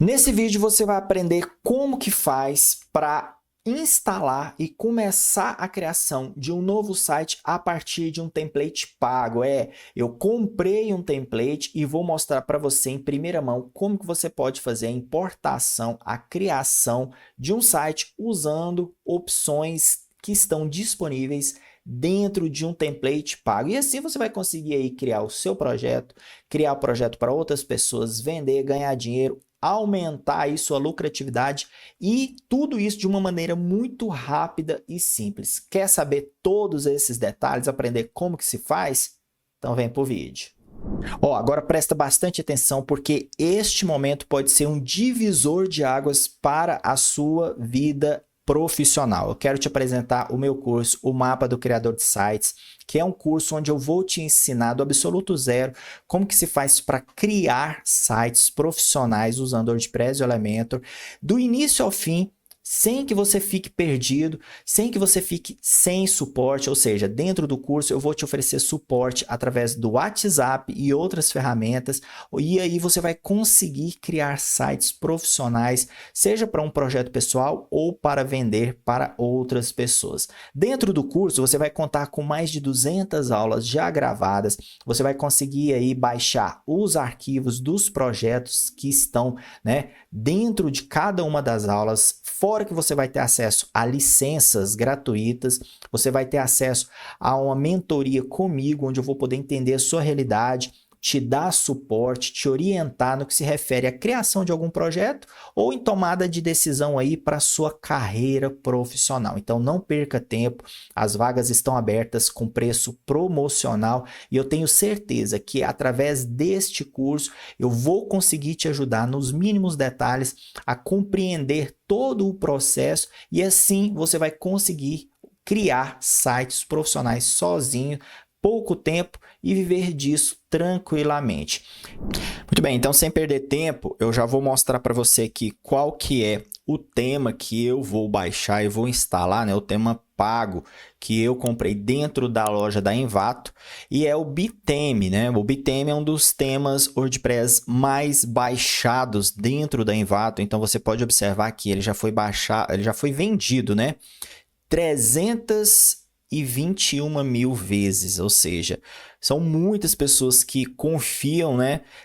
Nesse vídeo você vai aprender como que faz para instalar e começar a criação de um novo site a partir de um template pago. Eu comprei um template e vou mostrar para você em primeira mão como que você pode fazer a importação, a criação de um site usando opções que estão disponíveis dentro de um template pago. E assim você vai conseguir aí criar o seu projeto, criar o projeto para outras pessoas, vender, ganhar dinheiro, aumentar aí sua lucratividade e tudo isso de uma maneira muito rápida e simples. Quer saber todos esses detalhes, aprender como que se faz? Então vem pro vídeo. Agora presta bastante atenção porque este momento pode ser um divisor de águas para a sua vida profissional. Eu quero te apresentar o meu curso, o Mapa do Criador de Sites, que é um curso onde eu vou te ensinar do absoluto zero como que se faz para criar sites profissionais usando WordPress e Elementor, do início ao fim, sem que você fique perdido, sem que você fique sem suporte, ou seja, dentro do curso eu vou te oferecer suporte através do WhatsApp e outras ferramentas, e aí você vai conseguir criar sites profissionais, seja para um projeto pessoal ou para vender para outras pessoas. Dentro do curso você vai contar com mais de 200 aulas já gravadas, você vai conseguir aí baixar os arquivos dos projetos que estão, dentro de cada uma das aulas, fora que você vai ter acesso a licenças gratuitas, você vai ter acesso a uma mentoria comigo, onde eu vou poder entender a sua realidade, te dar suporte, te orientar no que se refere à criação de algum projeto ou em tomada de decisão aí para a sua carreira profissional. Então não perca tempo, as vagas estão abertas com preço promocional e eu tenho certeza que através deste curso eu vou conseguir te ajudar nos mínimos detalhes a compreender todo o processo e assim você vai conseguir criar sites profissionais sozinho, pouco tempo e viver disso tranquilamente. Muito bem, então sem perder tempo, eu já vou mostrar para você aqui qual que é o tema que eu vou baixar e vou instalar, o tema pago que eu comprei dentro da loja da Envato e é o Bittheme, O Bittheme é um dos temas WordPress mais baixados dentro da Envato, então você pode observar que ele já foi baixado, ele já foi vendido, 321 mil vezes, ou seja, são muitas pessoas que confiam,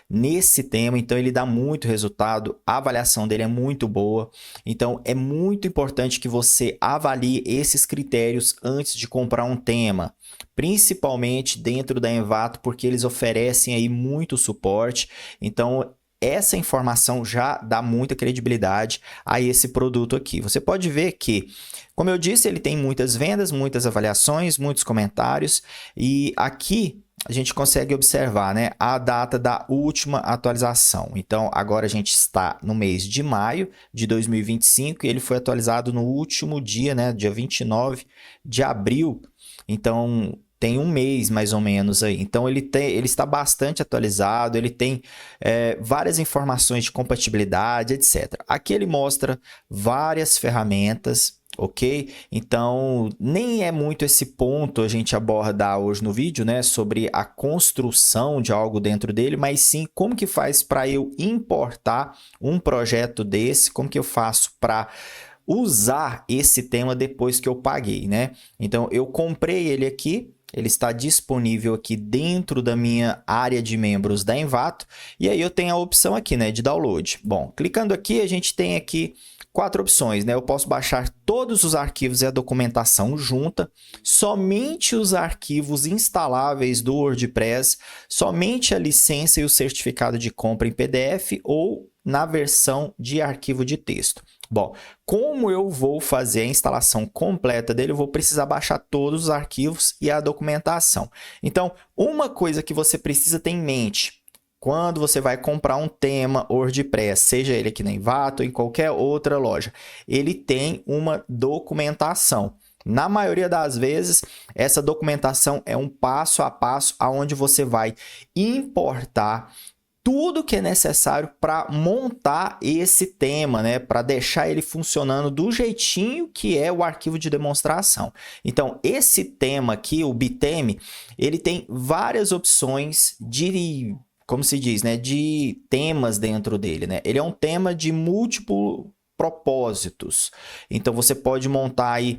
nesse tema, então ele dá muito resultado, a avaliação dele é muito boa, então é muito importante que você avalie esses critérios antes de comprar um tema, principalmente dentro da Envato, porque eles oferecem aí muito suporte, então essa informação já dá muita credibilidade a esse produto aqui. Você pode ver que, como eu disse, ele tem muitas vendas, muitas avaliações, muitos comentários e aqui a gente consegue observar, a data da última atualização. Então, agora a gente está no mês de maio de 2025 e ele foi atualizado no último dia, dia 29 de abril. Então, tem um mês mais ou menos aí. Então, ele está bastante atualizado, ele tem várias informações de compatibilidade, etc. Aqui ele mostra várias ferramentas, ok? Então, nem é muito esse ponto a gente abordar hoje no vídeo, sobre a construção de algo dentro dele, mas sim como que faz para eu importar um projeto desse, como que eu faço para usar esse tema depois que eu paguei, Então, eu comprei ele aqui, ele está disponível aqui dentro da minha área de membros da Envato, e aí eu tenho a opção aqui, de download. Bom, clicando aqui, a gente tem aqui 4 opções, Eu posso baixar todos os arquivos e a documentação junta, somente os arquivos instaláveis do WordPress, somente a licença e o certificado de compra em PDF ou na versão de arquivo de texto. Bom, como eu vou fazer a instalação completa dele, eu vou precisar baixar todos os arquivos e a documentação. Então, uma coisa que você precisa ter em mente quando você vai comprar um tema WordPress, seja ele aqui na Envato ou em qualquer outra loja, ele tem uma documentação. Na maioria das vezes, essa documentação é um passo a passo aonde você vai importar tudo que é necessário para montar esse tema, para deixar ele funcionando do jeitinho que é o arquivo de demonstração. Então, esse tema aqui, o Bittheme, ele tem várias opções de como se diz, né, de temas dentro dele, né? Ele é um tema de múltiplos propósitos. Então você pode montar aí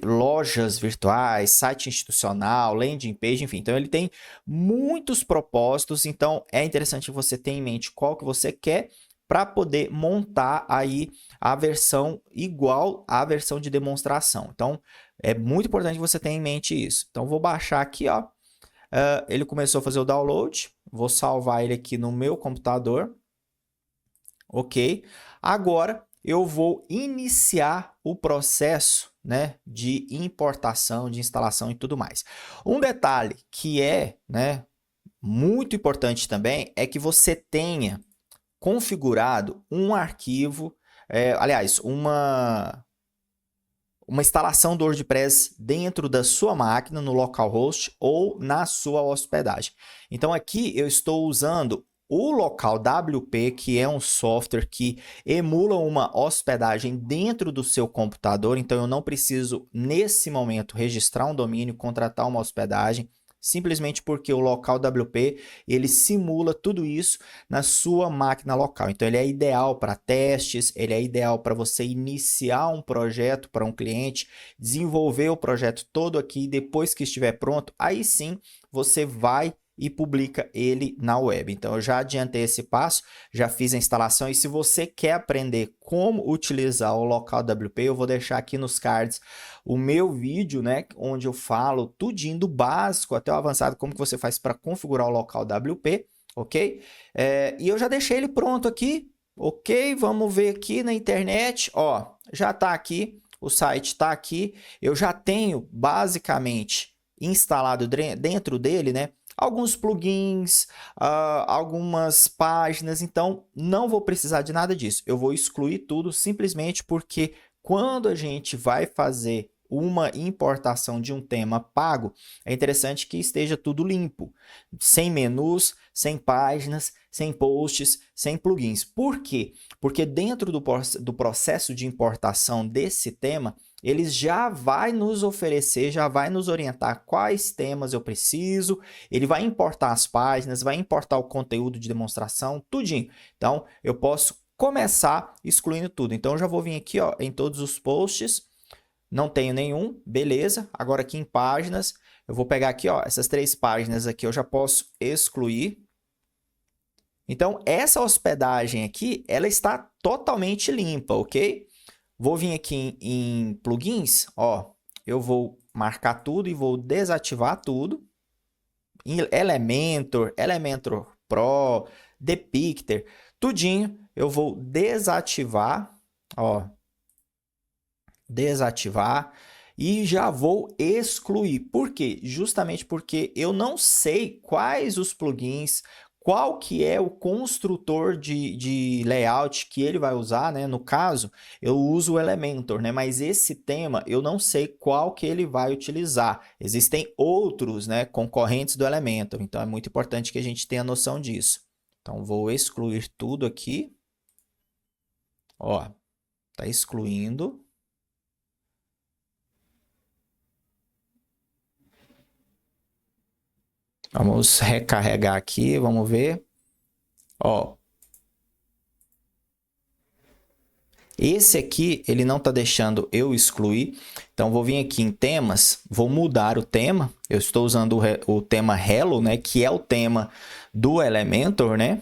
lojas virtuais, site institucional, landing page, enfim. Então ele tem muitos propósitos. Então é interessante você ter em mente qual que você quer para poder montar aí a versão igual à versão de demonstração. Então é muito importante você ter em mente isso. Então vou baixar aqui, ó. Ele começou a fazer o download. Vou salvar ele aqui no meu computador. Ok. Agora eu vou iniciar o processo, né, de importação, de instalação e tudo mais. Um detalhe que é, né, muito importante também é que você tenha configurado um arquivo, aliás, uma instalação do WordPress dentro da sua máquina, no localhost ou na sua hospedagem. Então aqui eu estou usando o LocalWP, que é um software que emula uma hospedagem dentro do seu computador. Então eu não preciso, nesse momento, registrar um domínio, contratar uma hospedagem, simplesmente porque o LocalWP ele simula tudo isso na sua máquina local. Então ele é ideal para testes, ele é ideal para você iniciar um projeto para um cliente, desenvolver o projeto todo aqui, depois que estiver pronto, aí sim você vai e publica ele na web. Então eu já adiantei esse passo, já fiz a instalação, e se você quer aprender como utilizar o LocalWP, eu vou deixar aqui nos cards o meu vídeo, né, onde eu falo tudinho do básico até o avançado, como que você faz para configurar o LocalWP, ok? E eu já deixei ele pronto aqui, ok? Vamos ver aqui na internet, ó, já está aqui, o site está aqui, eu já tenho basicamente instalado dentro dele, né, alguns plugins, algumas páginas, então não vou precisar de nada disso. Eu vou excluir tudo simplesmente porque quando a gente vai fazer uma importação de um tema pago, é interessante que esteja tudo limpo, sem menus, sem páginas, sem posts, sem plugins. Por quê? Porque dentro do processo de importação desse tema, eles já vai nos oferecer, já vai nos orientar quais temas eu preciso, ele vai importar as páginas, vai importar o conteúdo de demonstração, tudinho. Então, eu posso começar excluindo tudo. Então, eu já vou vir aqui, ó, em todos os posts, não tenho nenhum, beleza. Agora aqui em páginas, eu vou pegar aqui, ó, essas 3 páginas aqui eu já posso excluir. Então, essa hospedagem aqui, ela está totalmente limpa, ok? Vou vir aqui em plugins, ó, eu vou marcar tudo e vou desativar tudo. Elementor, Elementor Pro, Depicter, tudinho eu vou desativar, ó, desativar e já vou excluir. Por quê? Justamente porque eu não sei quais os plugins, qual que é o construtor de layout que ele vai usar, né? No caso, eu uso o Elementor, né? Mas esse tema eu não sei qual que ele vai utilizar. Existem outros, né, concorrentes do Elementor, então é muito importante que a gente tenha noção disso. Então vou excluir tudo aqui. Ó, tá excluindo. Vamos recarregar aqui, vamos ver. Ó, esse aqui, ele não está deixando eu excluir. Então, vou vir aqui em temas, vou mudar o tema. Eu estou usando o tema Hello, né? Que é o tema do Elementor, né?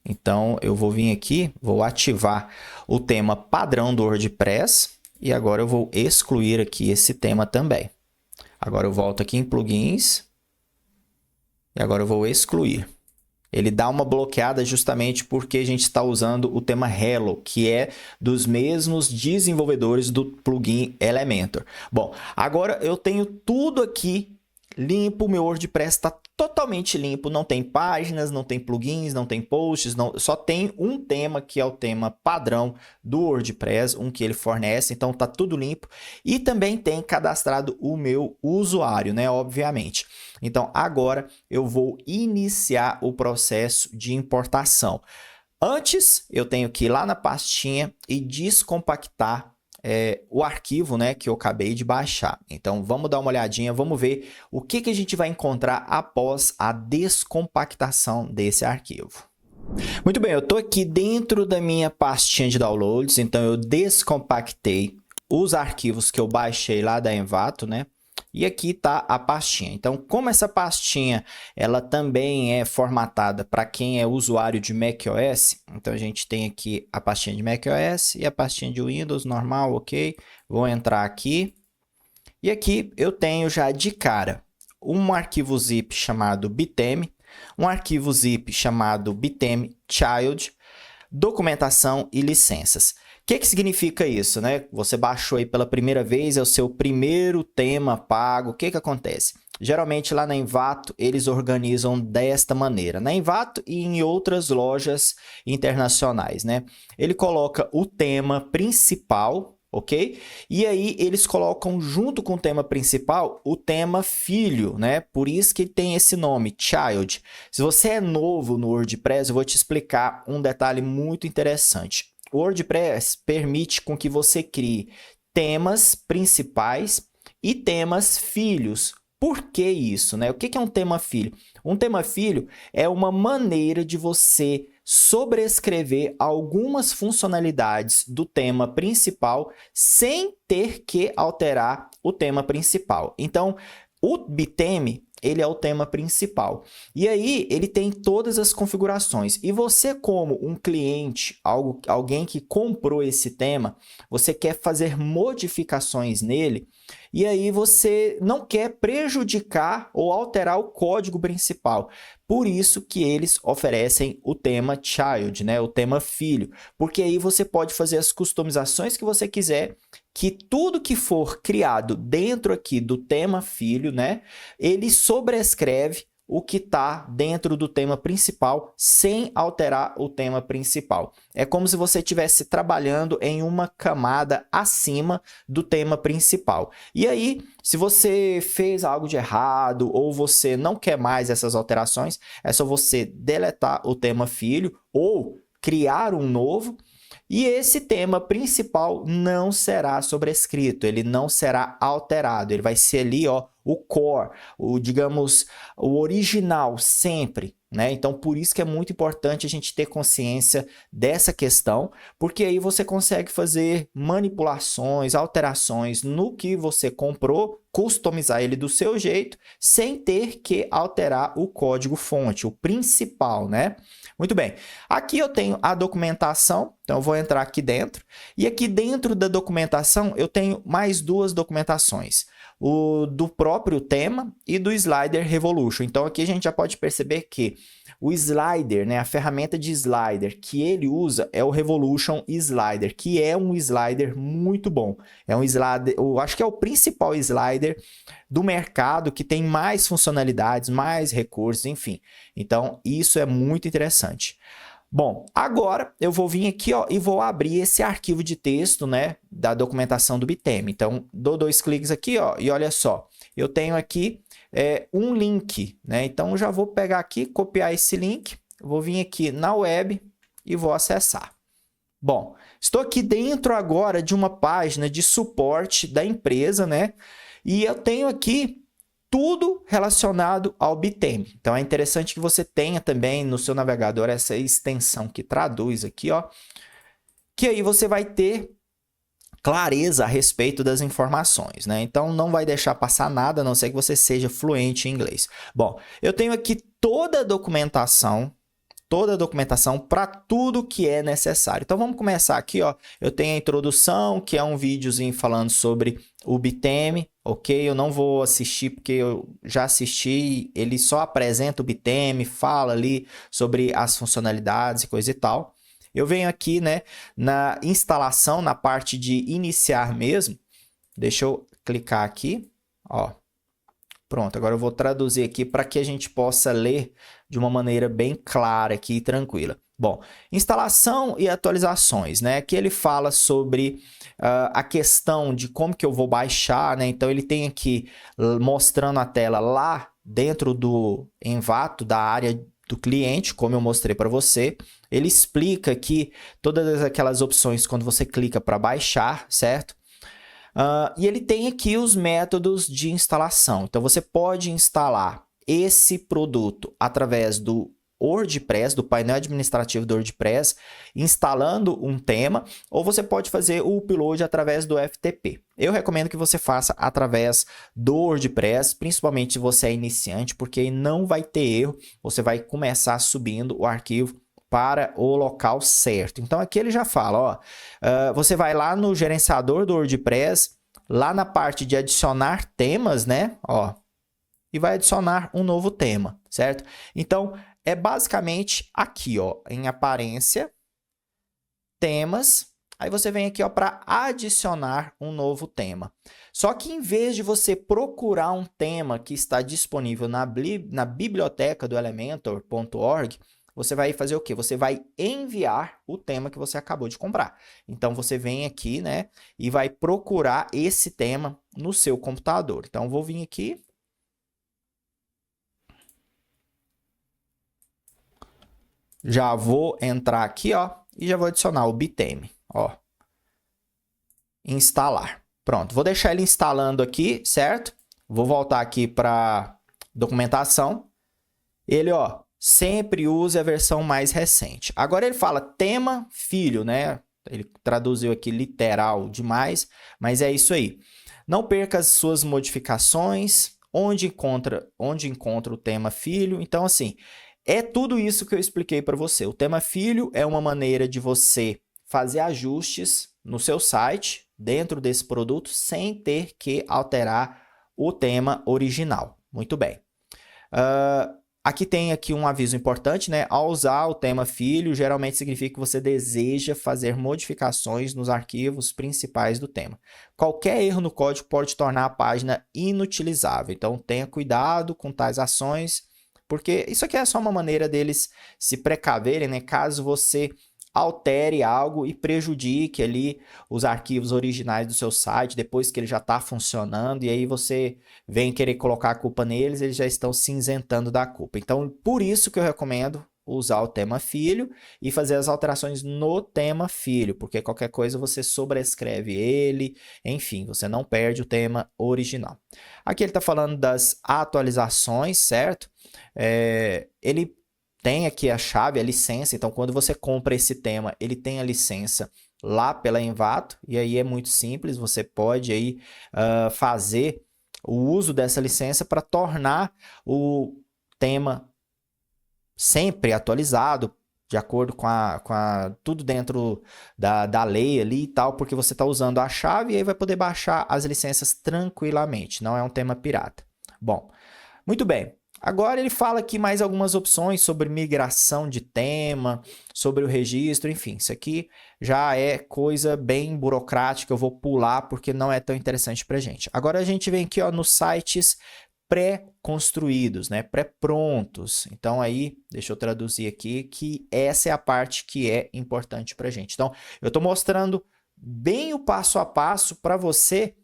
Então, eu vou vir aqui, vou ativar o tema padrão do WordPress. E agora eu vou excluir aqui esse tema também. Agora eu volto aqui em plugins. E agora eu vou excluir. Ele dá uma bloqueada justamente porque a gente está usando o tema Hello, que é dos mesmos desenvolvedores do plugin Elementor. Bom, agora eu tenho tudo aqui limpo, meu WordPress está totalmente limpo, não tem páginas, não tem plugins, não tem posts, só tem um tema que é o tema padrão do WordPress, um que ele fornece, então está tudo limpo. E também tem cadastrado o meu usuário, né? Obviamente. Então agora eu vou iniciar o processo de importação. Antes eu tenho que ir lá na pastinha e descompactar o arquivo, né, que eu acabei de baixar. Então, vamos dar uma olhadinha, vamos ver o que a gente vai encontrar após a descompactação desse arquivo. Muito bem, eu estou aqui dentro da minha pastinha de downloads, então eu descompactei os arquivos que eu baixei lá da Envato, né? E aqui está a pastinha. Então, como essa pastinha ela também é formatada para quem é usuário de macOS, então a gente tem aqui a pastinha de macOS e a pastinha de Windows normal, ok? Vou entrar aqui e aqui eu tenho já de cara um arquivo zip chamado bitm, um arquivo zip chamado bitm child, documentação e licenças. O que significa isso, né? Você baixou aí pela primeira vez, é o seu primeiro tema pago. O que acontece? Geralmente lá na Envato eles organizam desta maneira. Na Envato e em outras lojas internacionais, né? Ele coloca o tema principal, ok? E aí eles colocam junto com o tema principal o tema filho, né? Por isso que tem esse nome, Child. Se você é novo no WordPress, eu vou te explicar um detalhe muito interessante. O WordPress permite com que você crie temas principais e temas filhos. Por que isso, né? O que é um tema filho? Um tema filho é uma maneira de você sobrescrever algumas funcionalidades do tema principal sem ter que alterar o tema principal. Então, o bitm, ele é o tema principal. E aí, ele tem todas as configurações. E você, como um cliente, alguém que comprou esse tema, você quer fazer modificações nele, e aí você não quer prejudicar ou alterar o código principal. Por isso que eles oferecem o tema child, né? O tema filho. Porque aí você pode fazer as customizações que você quiser, que tudo que for criado dentro aqui do tema filho, né? Ele sobrescreve o que está dentro do tema principal sem alterar o tema principal. É como se você estivesse trabalhando em uma camada acima do tema principal. E aí, se você fez algo de errado ou você não quer mais essas alterações, é só você deletar o tema filho ou criar um novo. E esse tema principal não será sobrescrito, ele não será alterado, ele vai ser ali, ó, o core, digamos, o original sempre, né? Então, por isso que é muito importante a gente ter consciência dessa questão, porque aí você consegue fazer manipulações, alterações no que você comprou, customizar ele do seu jeito, sem ter que alterar o código-fonte, o principal, né? Muito bem, aqui eu tenho a documentação, então eu vou entrar aqui dentro, e aqui dentro da documentação eu tenho mais duas documentações, o do próprio tema e do Slider Revolution. Então aqui a gente já pode perceber que o slider, né, a ferramenta de slider que ele usa é o Revolution Slider, que é um slider muito bom. É um slider, eu acho que é o principal slider do mercado que tem mais funcionalidades, mais recursos, enfim. Então, isso é muito interessante. Bom, agora eu vou vir aqui, ó, e vou abrir esse arquivo de texto, né, da documentação do bitm. Então, dou 2 cliques aqui, ó, e olha só, eu tenho aqui um link, né? Então, eu já vou pegar aqui, copiar esse link, vou vir aqui na web e vou acessar. Bom, estou aqui dentro agora de uma página de suporte da empresa, né? E eu tenho aqui tudo relacionado ao bitm. Então, é interessante que você tenha também no seu navegador essa extensão que traduz aqui, ó, que aí você vai ter clareza a respeito das informações, né? Então, não vai deixar passar nada, a não ser que você seja fluente em inglês. Bom, eu tenho aqui toda a documentação para tudo que é necessário. Então, vamos começar aqui, ó. Eu tenho a introdução, que é um videozinho falando sobre o bitm, ok? Eu não vou assistir porque eu já assisti, ele só apresenta o bitm, fala ali sobre as funcionalidades e coisa e tal. Eu venho aqui, né, na instalação, na parte de iniciar mesmo. Deixa eu clicar aqui, ó. Pronto, agora eu vou traduzir aqui para que a gente possa ler de uma maneira bem clara aqui e tranquila. Bom, instalação e atualizações, né? Aqui ele fala sobre a questão de como que eu vou baixar, né? Então, ele tem aqui mostrando a tela lá dentro do Envato, da área do cliente, como eu mostrei para você. Ele explica que todas aquelas opções quando você clica para baixar, certo? E ele tem aqui os métodos de instalação. Então, você pode instalar esse produto através do WordPress, do painel administrativo do WordPress, instalando um tema, ou você pode fazer o upload através do FTP. Eu recomendo que você faça através do WordPress, principalmente se você é iniciante, porque não vai ter erro, você vai começar subindo o arquivo para o local certo. Então aqui ele já fala, ó, você vai lá no gerenciador do WordPress, lá na parte de adicionar temas, né, ó, e vai adicionar um novo tema, certo? Então é basicamente aqui, ó, em aparência, temas, aí você vem aqui, ó, para adicionar um novo tema. Só que em vez de você procurar um tema que está disponível na biblioteca do Elementor.org, você vai fazer o quê? Você vai enviar o tema que você acabou de comprar. Então, você vem aqui, né, e vai procurar esse tema no seu computador. Então, vou vir aqui. Já vou entrar aqui, ó, e já vou adicionar o bittheme, ó. Instalar. Pronto, vou deixar ele instalando aqui, certo? Vou voltar aqui para documentação. Ele, ó, sempre use a versão mais recente. Agora ele fala tema filho, né? Ele traduziu aqui literal demais, mas é isso aí. Não perca as suas modificações, onde encontra o tema filho. Então, assim, é tudo isso que eu expliquei para você. O tema filho é uma maneira de você fazer ajustes no seu site, dentro desse produto, sem ter que alterar o tema original. Muito bem. Aqui tem aqui um aviso importante, né? Ao usar o tema filho, geralmente significa que você deseja fazer modificações nos arquivos principais do tema. Qualquer erro no código pode tornar a página inutilizável. Então, tenha cuidado com tais ações, porque isso aqui é só uma maneira deles se precaverem, né? Caso você altere algo e prejudique ali os arquivos originais do seu site, depois que ele já está funcionando, e aí você vem querer colocar a culpa neles, eles já estão se isentando da culpa. Então, por isso que eu recomendo usar o tema filho e fazer as alterações no tema filho, porque qualquer coisa você sobrescreve ele, enfim, você não perde o tema original. Aqui ele está falando das atualizações, certo? Ele tem aqui a chave, a licença, então quando você compra esse tema, ele tem a licença lá pela Envato, e aí é muito simples, você pode aí fazer o uso dessa licença para tornar o tema sempre atualizado, de acordo com tudo dentro da lei ali e tal, porque você está usando a chave e aí vai poder baixar as licenças tranquilamente, não é um tema pirata. Bom, muito bem. Agora ele fala aqui mais algumas opções sobre migração de tema, sobre o registro, enfim, isso aqui já é coisa bem burocrática, eu vou pular porque não é tão interessante para a gente. Agora a gente vem aqui, ó, nos sites pré-construídos, né, pré-prontos. Então aí, deixa eu traduzir aqui, que essa é a parte que é importante para a gente. Então, eu estou mostrando bem o passo a passo para você,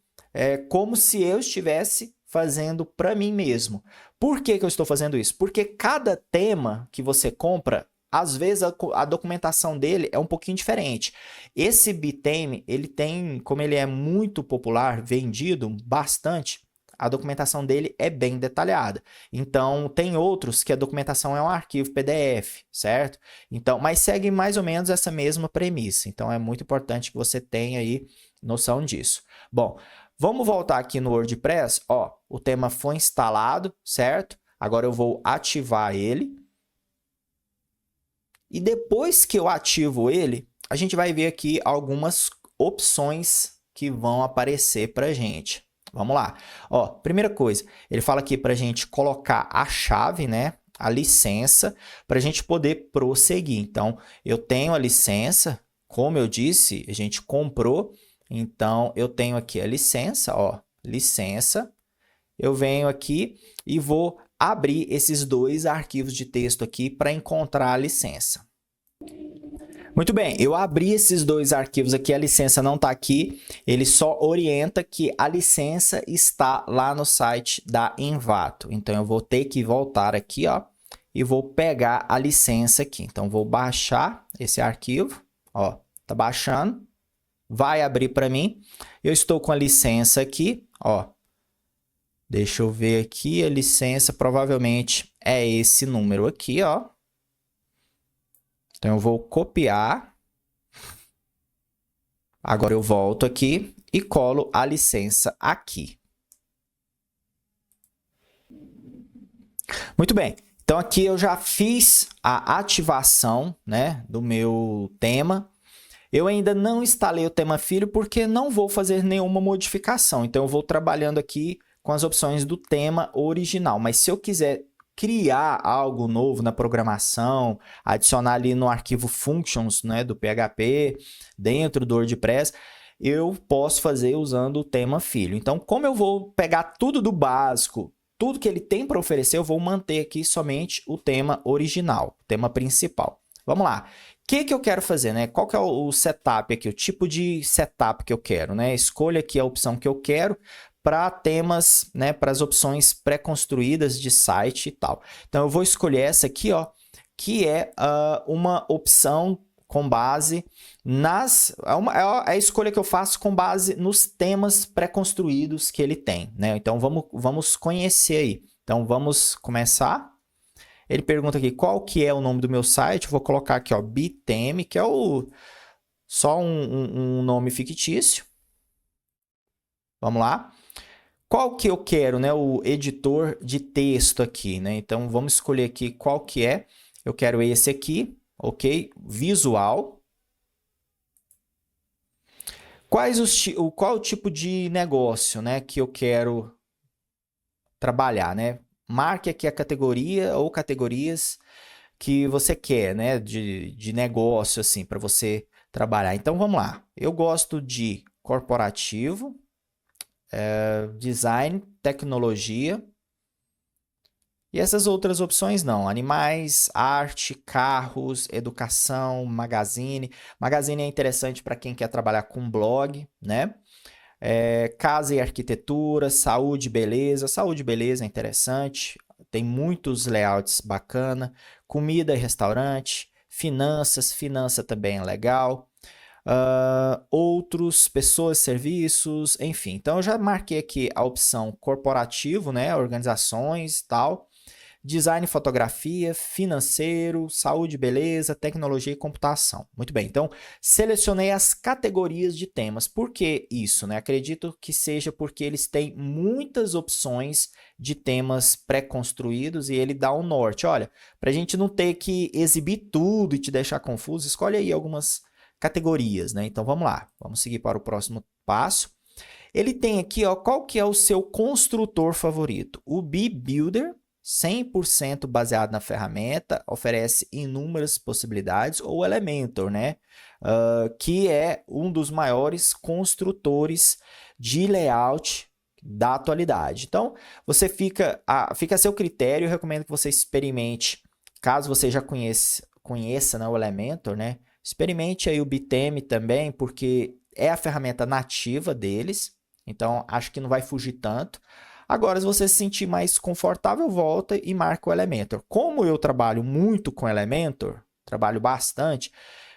como se eu estivesse fazendo para mim mesmo. Por que eu estou fazendo isso? Porque cada tema que você compra, às vezes a documentação dele é um pouquinho diferente. Esse bittheme, ele tem, como ele é muito popular, vendido bastante, a documentação dele é bem detalhada. Então, tem outros que a documentação é um arquivo PDF, certo? Então, mas segue mais ou menos essa mesma premissa. Então, é muito importante que você tenha aí noção disso. Bom, vamos voltar aqui no WordPress. Ó, o tema foi instalado, certo? Agora eu vou ativar ele. E depois que eu ativo ele, a gente vai ver aqui algumas opções que vão aparecer para a gente. Vamos lá. Ó, primeira coisa, ele fala aqui para a gente colocar a chave, né? A licença, para a gente poder prosseguir. Então, eu tenho a licença, como eu disse, a gente comprou. Então, eu tenho aqui a licença, ó, licença. Eu venho aqui e vou abrir esses dois arquivos de texto aqui para encontrar a licença. Muito bem, eu abri esses dois arquivos aqui, a licença não está aqui, ele só orienta que a licença está lá no site da Envato. Então, eu vou ter que voltar aqui, ó, e vou pegar a licença aqui. Então, vou baixar esse arquivo, ó, tá baixando, vai abrir para mim. Eu estou com a licença aqui, ó. Deixa eu ver aqui, a licença provavelmente é esse número aqui, ó. Então, eu vou copiar. Agora eu volto aqui e colo a licença aqui. Muito bem. Então, aqui eu já fiz a ativação, né, do meu tema. Eu ainda não instalei o tema filho porque não vou fazer nenhuma modificação. Então, eu vou trabalhando aqui com as opções do tema original. Mas se eu quiser criar algo novo na programação, adicionar ali no arquivo functions, né, do PHP, dentro do WordPress, eu posso fazer usando o tema filho. Então, como eu vou pegar tudo do básico, tudo que ele tem para oferecer, eu vou manter aqui somente o tema original, o tema principal. Vamos lá. O que eu quero fazer, né? Qual que é o setup aqui, o tipo de setup que eu quero, né? Escolha aqui a opção que eu quero para temas, né, para as opções pré-construídas de site e tal. Então, eu vou escolher essa aqui, ó, que é uma opção com base nas... É a escolha que eu faço com base nos temas pré-construídos que ele tem, né? Então, vamos conhecer aí. Então, vamos começar. Ele pergunta aqui qual que é o nome do meu site. Eu vou colocar aqui, ó, Bittheme, que é só um nome fictício. Vamos lá. Qual que eu quero, né? O editor de texto aqui, né? Então, vamos escolher aqui qual que é. Eu quero esse aqui, ok? Visual. Qual o tipo de negócio, né, que eu quero trabalhar, né? Marque aqui a categoria ou categorias que você quer, né, de negócio, assim, para você trabalhar. Então, vamos lá. Eu gosto de corporativo, design, tecnologia. E essas outras opções não. Animais, arte, carros, educação, magazine. Magazine é interessante para quem quer trabalhar com blog, né? Casa e arquitetura, saúde e beleza. Saúde e beleza é interessante. Tem muitos layouts bacana. Comida e restaurante. Finanças, finança também é legal. Outros, pessoas, serviços, enfim. Então, eu já marquei aqui a opção corporativo, né? Organizações e tal. Design, fotografia, financeiro, saúde, beleza, tecnologia e computação. Muito bem, então selecionei as categorias de temas. Por que isso, né? Acredito que seja porque eles têm muitas opções de temas pré-construídos e ele dá um norte. Olha, para a gente não ter que exibir tudo e te deixar confuso, escolhe aí algumas categorias, né? Então vamos lá, vamos seguir para o próximo passo. Ele tem aqui, ó, qual que é o seu construtor favorito? O BeBuilder, 100% baseado na ferramenta, oferece inúmeras possibilidades, ou Elementor, né? Que é um dos maiores construtores de layout da atualidade. Então, você fica a seu critério, eu recomendo que você experimente, caso você já conheça, né, o Elementor, né? Experimente aí o Bittheme também, porque é a ferramenta nativa deles, então acho que não vai fugir tanto. Agora, se você se sentir mais confortável, volta e marca o Elementor. Como eu trabalho muito com Elementor, trabalho bastante,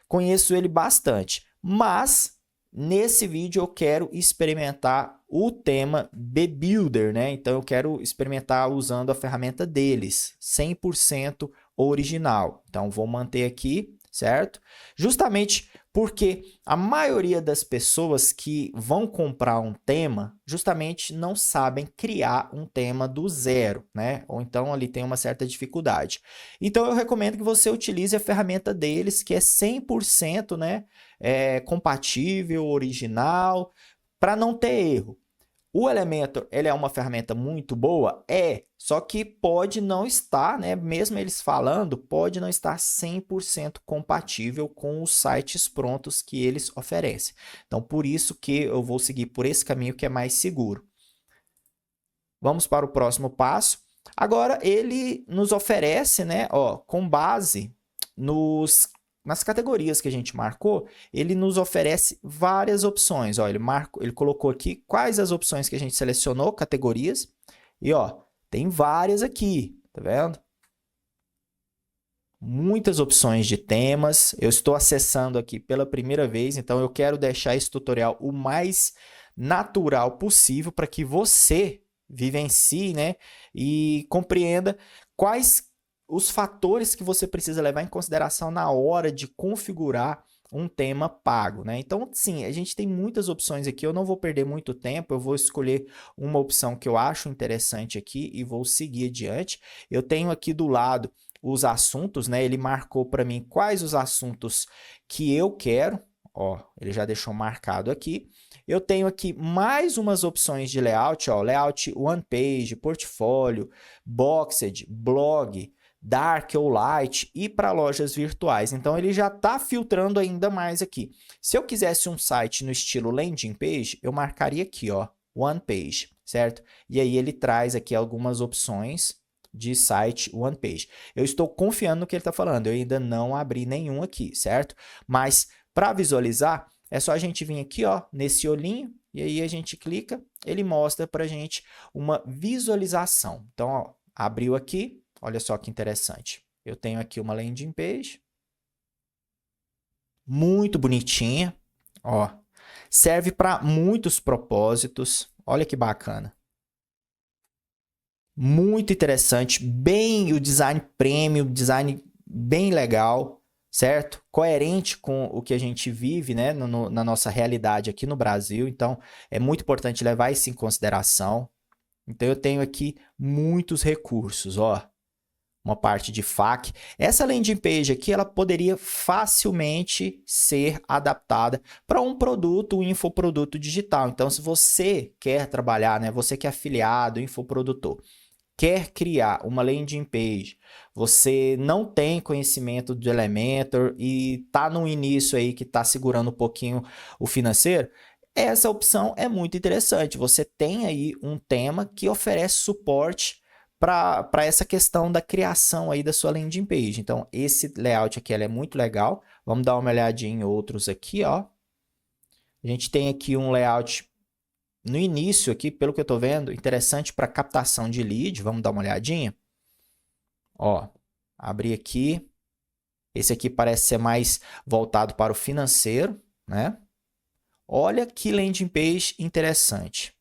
conheço ele bastante. Mas, nesse vídeo eu quero experimentar o tema BeBuilder, né? Então, eu quero experimentar usando a ferramenta deles, 100% original. Então, vou manter aqui, certo? Justamente porque a maioria das pessoas que vão comprar um tema justamente não sabem criar um tema do zero, né? Ou então ali tem uma certa dificuldade. Então eu recomendo que você utilize a ferramenta deles, que é 100%, né, compatível, original, para não ter erro. O Elementor, ele é uma ferramenta muito boa? Só que pode não estar, né? Mesmo eles falando, pode não estar 100% compatível com os sites prontos que eles oferecem. Então, por isso que eu vou seguir por esse caminho que é mais seguro. Vamos para o próximo passo. Agora, ele nos oferece, né, ó, com base nas categorias que a gente marcou, ele nos oferece várias opções. Ó, ele colocou aqui quais as opções que a gente selecionou, categorias, e ó, tem várias aqui, tá vendo? muitas opções de temas. Eu estou acessando aqui pela primeira vez, então eu quero deixar esse tutorial o mais natural possível para que você vivencie, né, e compreenda quais os fatores que você precisa levar em consideração na hora de configurar um tema pago, né? Então, sim, a gente tem muitas opções aqui, eu não vou perder muito tempo, eu vou escolher uma opção que eu acho interessante aqui e vou seguir adiante. Eu tenho aqui do lado os assuntos, né? Ele marcou para mim quais os assuntos que eu quero, ó, ele já deixou marcado aqui. Eu tenho aqui mais umas opções de layout, ó, layout one page, portfólio, boxed, blog, dark ou light e para lojas virtuais. Então ele já está filtrando ainda mais aqui. Se eu quisesse um site no estilo landing page, eu marcaria aqui, ó, one page, certo? E aí ele traz aqui algumas opções de site one page. Eu estou confiando no que ele está falando, eu ainda não abri nenhum aqui, certo? Mas para visualizar, é só a gente vir aqui, ó, nesse olhinho, e aí a gente clica, ele mostra para a gente uma visualização. Então, ó, abriu aqui, olha só que interessante. Eu tenho aqui uma landing page, muito bonitinha, ó, serve para muitos propósitos, olha que bacana. Muito interessante, bem o design premium, design bem legal, certo? Coerente com o que a gente vive, né, na nossa realidade aqui no Brasil. Então, é muito importante levar isso em consideração. Então, eu tenho aqui muitos recursos, ó. Uma parte de FAQ. Essa landing page aqui, ela poderia facilmente ser adaptada para um produto, um infoproduto digital. Então, se você quer trabalhar, né, você que é afiliado, infoprodutor, quer criar uma landing page, você não tem conhecimento do Elementor e está no início aí que está segurando um pouquinho o financeiro, essa opção é muito interessante. Você tem aí um tema que oferece suporte para essa questão da criação aí da sua landing page. Então, esse layout aqui é muito legal. Vamos dar uma olhadinha em outros aqui, ó. A gente tem aqui um layout no início aqui, pelo que eu estou vendo, interessante para captação de lead. Vamos dar uma olhadinha. Ó, abrir aqui. Esse aqui parece ser mais voltado para o financeiro, né? Olha que landing page interessante.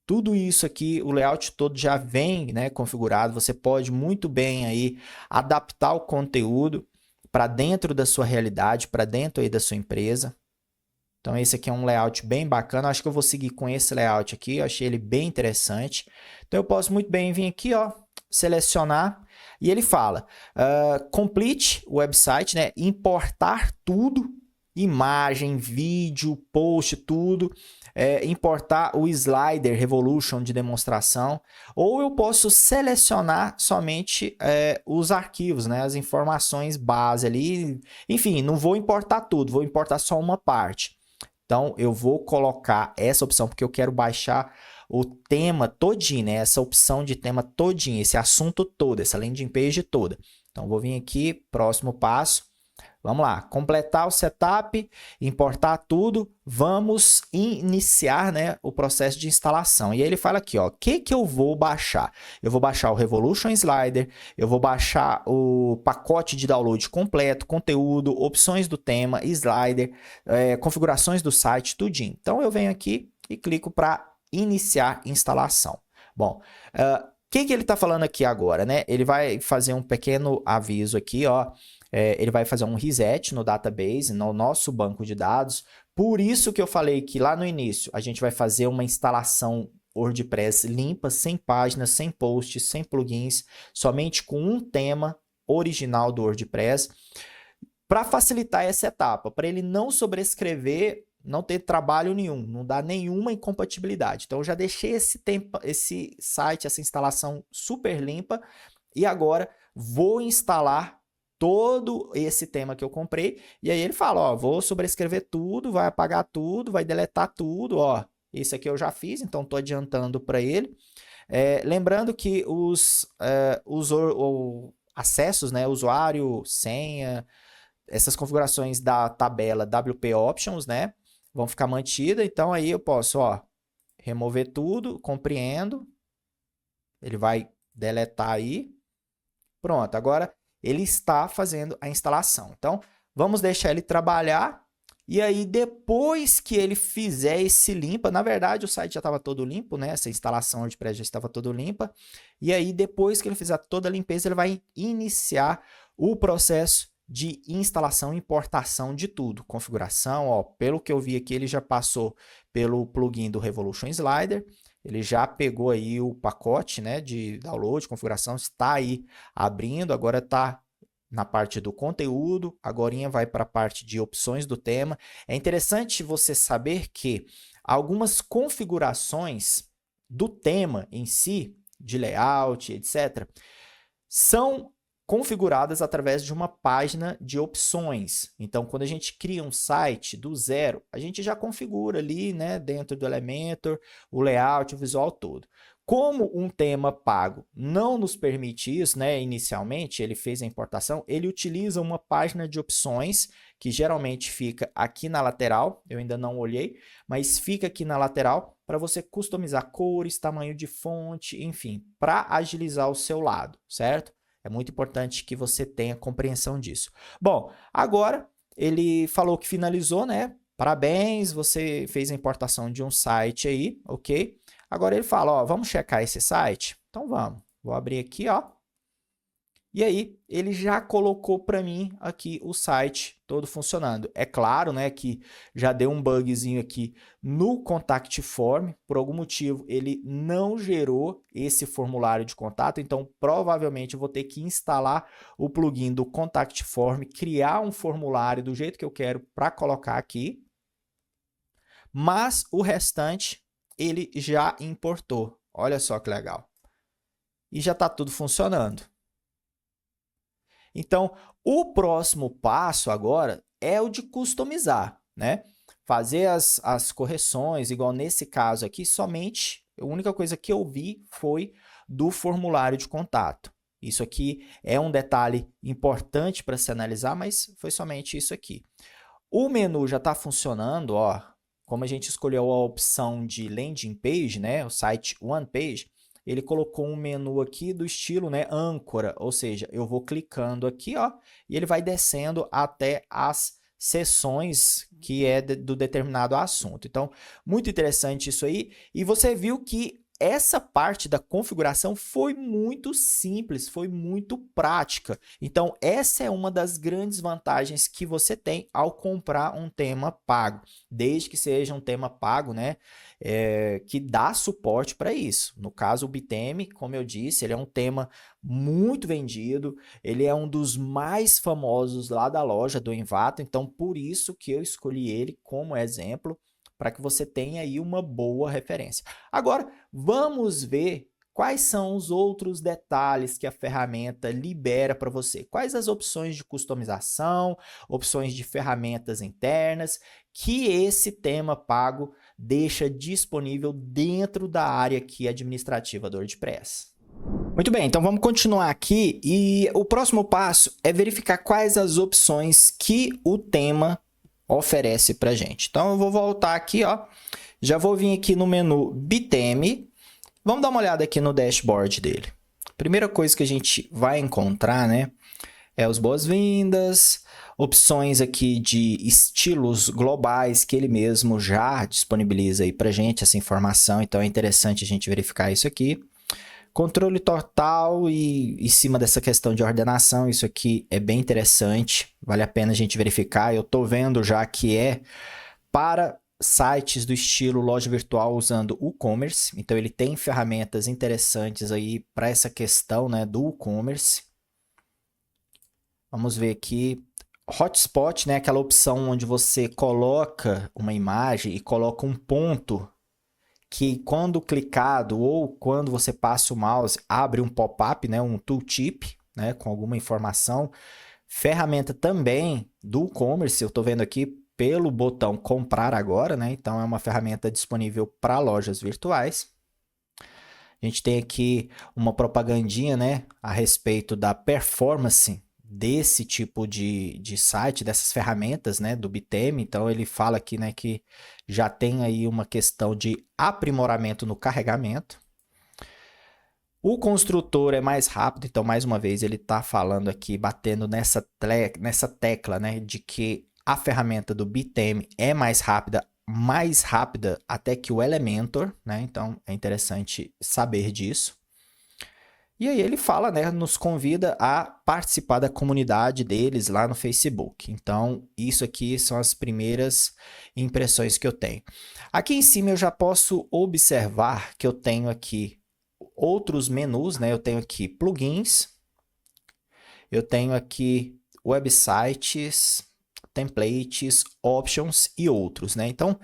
Tudo isso aqui, o layout todo já vem, né, configurado. Você pode muito bem aí adaptar o conteúdo para dentro da sua realidade, para dentro aí da sua empresa. Então esse aqui é um layout bem bacana. Acho que eu vou seguir com esse layout aqui. Eu achei ele bem interessante. Então eu posso muito bem vir aqui, ó, selecionar e ele fala complete o website, né, importar tudo, imagem, vídeo, post, tudo. Importar o slider Revolution de demonstração, ou eu posso selecionar somente os arquivos, né, as informações base ali. Enfim, não vou importar tudo, vou importar só uma parte. Então, eu vou colocar essa opção porque eu quero baixar o tema todinho, né? Essa opção de tema todinho, esse assunto todo, essa landing page toda. Então, vou vir aqui, próximo passo. Vamos lá, completar o setup, importar tudo, vamos iniciar, né, o processo de instalação. E aí ele fala aqui, ó, o que eu vou baixar? Eu vou baixar o Revolution Slider, eu vou baixar o pacote de download completo, conteúdo, opções do tema, slider, configurações do site, tudinho. Então eu venho aqui e clico para iniciar instalação. Bom, o que ele está falando aqui agora, né? Ele vai fazer um pequeno aviso aqui, ó. Ele vai fazer um reset no database, no nosso banco de dados. Por isso que eu falei que lá no início a gente vai fazer uma instalação WordPress limpa, sem páginas, sem posts, sem plugins, somente com um tema original do WordPress, para facilitar essa etapa, para ele não sobrescrever, não ter trabalho nenhum, não dar nenhuma incompatibilidade. Então eu já deixei esse site, essa instalação super limpa e agora vou instalar todo esse tema que eu comprei, e aí ele fala, ó, vou sobrescrever tudo, vai apagar tudo, vai deletar tudo, ó, isso aqui eu já fiz, então estou adiantando para ele. Lembrando que os acessos, né, usuário, senha, essas configurações da tabela WP Options, né, vão ficar mantidas, então aí eu posso, ó, remover tudo, compreendo, ele vai deletar aí, pronto, agora ele está fazendo a instalação. Então, vamos deixar ele trabalhar. E aí, depois que ele fizer esse limpa, na verdade o site já estava todo limpo, né? Essa instalação WordPress já estava todo limpa. E aí, depois que ele fizer toda a limpeza, ele vai iniciar o processo de instalação e importação de tudo. Configuração, ó, pelo que eu vi aqui, ele já passou pelo plugin do Revolution Slider. Ele já pegou aí o pacote, né, de download, configuração, está aí abrindo, agora está na parte do conteúdo, agora vai para a parte de opções do tema. É interessante você saber que algumas configurações do tema em si, de layout, etc., são configuradas através de uma página de opções. Então, quando a gente cria um site do zero, a gente já configura ali, né, dentro do Elementor, o layout, o visual todo. Como um tema pago não nos permite isso, né, inicialmente, ele fez a importação, ele utiliza uma página de opções, que geralmente fica aqui na lateral, eu ainda não olhei, mas fica aqui na lateral para você customizar cores, tamanho de fonte, enfim, para agilizar o seu lado, certo? É muito importante que você tenha compreensão disso. Bom, agora ele falou que finalizou, né? Parabéns, você fez a importação de um site aí, ok? Agora ele fala, ó, vamos checar esse site? Então vamos. Vou abrir aqui, ó. E aí, ele já colocou para mim aqui o site todo funcionando. É claro, né, que já deu um bugzinho aqui no Contact Form. Por algum motivo, ele não gerou esse formulário de contato. Então, provavelmente, eu vou ter que instalar o plugin do Contact Form, criar um formulário do jeito que eu quero para colocar aqui. Mas o restante, ele já importou. Olha só que legal. E já está tudo funcionando. Então, o próximo passo agora é o de customizar, né? Fazer as correções, igual nesse caso aqui, somente a única coisa que eu vi foi do formulário de contato. Isso aqui é um detalhe importante para se analisar, mas foi somente isso aqui. O menu já está funcionando, ó. Como a gente escolheu a opção de landing page, né? O site one page, ele colocou um menu aqui do estilo, né, âncora, ou seja, eu vou clicando aqui, ó, e ele vai descendo até as seções que é do determinado assunto. Então, muito interessante isso aí. E você viu que essa parte da configuração foi muito simples, foi muito prática. Então, essa é uma das grandes vantagens que você tem ao comprar um tema pago, desde que seja um tema pago, né, que dá suporte para isso. No caso, o Biteme, como eu disse, ele é um tema muito vendido, ele é um dos mais famosos lá da loja do Envato, então por isso que eu escolhi ele como exemplo, para que você tenha aí uma boa referência. Agora, vamos ver quais são os outros detalhes que a ferramenta libera para você. Quais as opções de customização, opções de ferramentas internas que esse tema pago deixa disponível dentro da área aqui administrativa do WordPress. Muito bem, então vamos continuar aqui e o próximo passo é verificar quais as opções que o tema oferece para a gente. Então, eu vou voltar aqui, ó, já vou vir aqui no menu Biteme, vamos dar uma olhada aqui no dashboard dele. Primeira coisa que a gente vai encontrar, né, é os boas-vindas, opções aqui de estilos globais que ele mesmo já disponibiliza aí para a gente, essa informação, então é interessante a gente verificar isso aqui. Controle total e em cima dessa questão de ordenação, isso aqui é bem interessante, vale a pena a gente verificar. Eu estou vendo já que é para sites do estilo loja virtual usando o e-commerce, então ele tem ferramentas interessantes aí para essa questão, né, do e-commerce. Vamos ver aqui, hotspot, né, aquela opção onde você coloca uma imagem e coloca um ponto que quando clicado ou quando você passa o mouse, abre um pop-up, né, um tooltip, né, com alguma informação. Ferramenta também do e-commerce, eu estou vendo aqui pelo botão comprar agora, né, então é uma ferramenta disponível para lojas virtuais. A gente tem aqui uma propagandinha, né, a respeito da performance desse tipo de site, dessas ferramentas, né, do Biteme. Então ele fala aqui, né, que já tem aí uma questão de aprimoramento no carregamento. O construtor é mais rápido, então, mais uma vez, ele está falando aqui, batendo nessa tecla, né, de que a ferramenta do Bitame é mais rápida até que o Elementor, né? Então, é interessante saber disso. E aí ele fala, né, nos convida a participar da comunidade deles lá no Facebook. Então, isso aqui são as primeiras impressões que eu tenho. Aqui em cima eu já posso observar que eu tenho aqui outros menus, né? Eu tenho aqui plugins, eu tenho aqui websites, templates, options e outros, né? Então,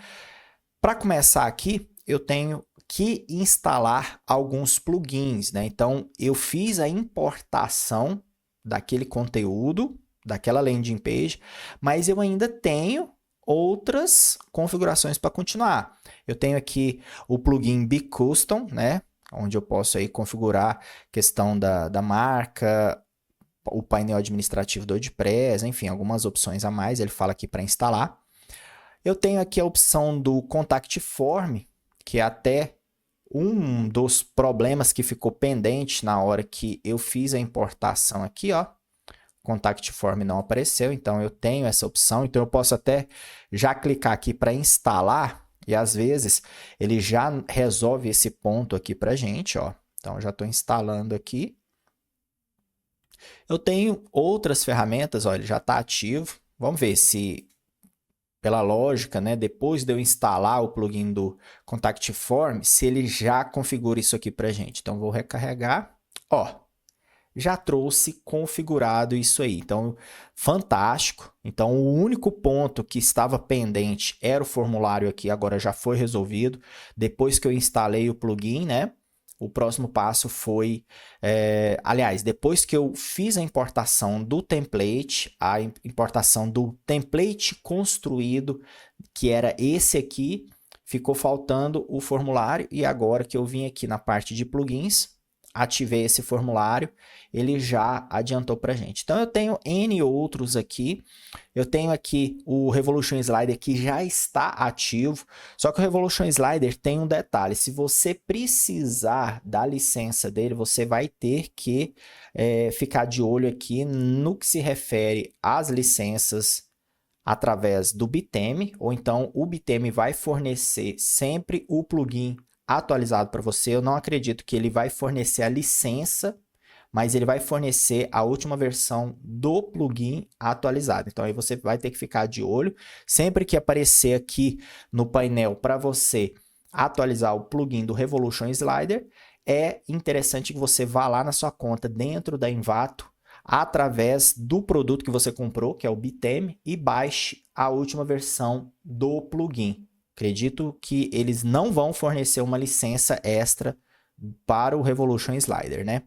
para começar aqui, eu tenho que instalar alguns plugins, né? Então, eu fiz a importação daquele conteúdo, daquela landing page, mas eu ainda tenho outras configurações para continuar. Eu tenho aqui o plugin BeCustom, né? Onde eu posso aí configurar questão da marca, o painel administrativo do WordPress, enfim, algumas opções a mais, ele fala aqui para instalar. Eu tenho aqui a opção do Contact Form, que é até um dos problemas que ficou pendente na hora que eu fiz a importação aqui, ó. Contact Form não apareceu, então eu tenho essa opção, então eu posso até já clicar aqui para instalar e às vezes ele já resolve esse ponto aqui para a gente, ó. Então eu já estou instalando aqui. Eu tenho outras ferramentas, ó, ele já está ativo. Vamos ver se, pela lógica, né, depois de eu instalar o plugin do Contact Form, se ele já configura isso aqui para a gente. Então vou recarregar, ó. Já trouxe configurado isso aí. Então, fantástico. Então, o único ponto que estava pendente era o formulário aqui, agora já foi resolvido. Depois que eu instalei o plugin, né? O próximo passo foi... aliás, depois que eu fiz a importação do template, a importação do template construído, que era esse aqui, ficou faltando o formulário. E agora que eu vim aqui na parte de plugins, ativei esse formulário, ele já adiantou para a gente. Então, eu tenho N outros aqui. Eu tenho aqui o Revolution Slider que já está ativo, só que o Revolution Slider tem um detalhe. Se você precisar da licença dele, você vai ter que ficar de olho aqui no que se refere às licenças através do Bitame, ou então o Bitame vai fornecer sempre o plugin atualizado para você. Eu não acredito que ele vai fornecer a licença, mas ele vai fornecer a última versão do plugin atualizado. Então aí você vai ter que ficar de olho. Sempre que aparecer aqui no painel para você atualizar o plugin do Revolution Slider, é interessante que você vá lá na sua conta dentro da Envato, através do produto que você comprou, que é o Bitame, e baixe a última versão do plugin. Acredito que eles não vão fornecer uma licença extra para o Revolution Slider, né?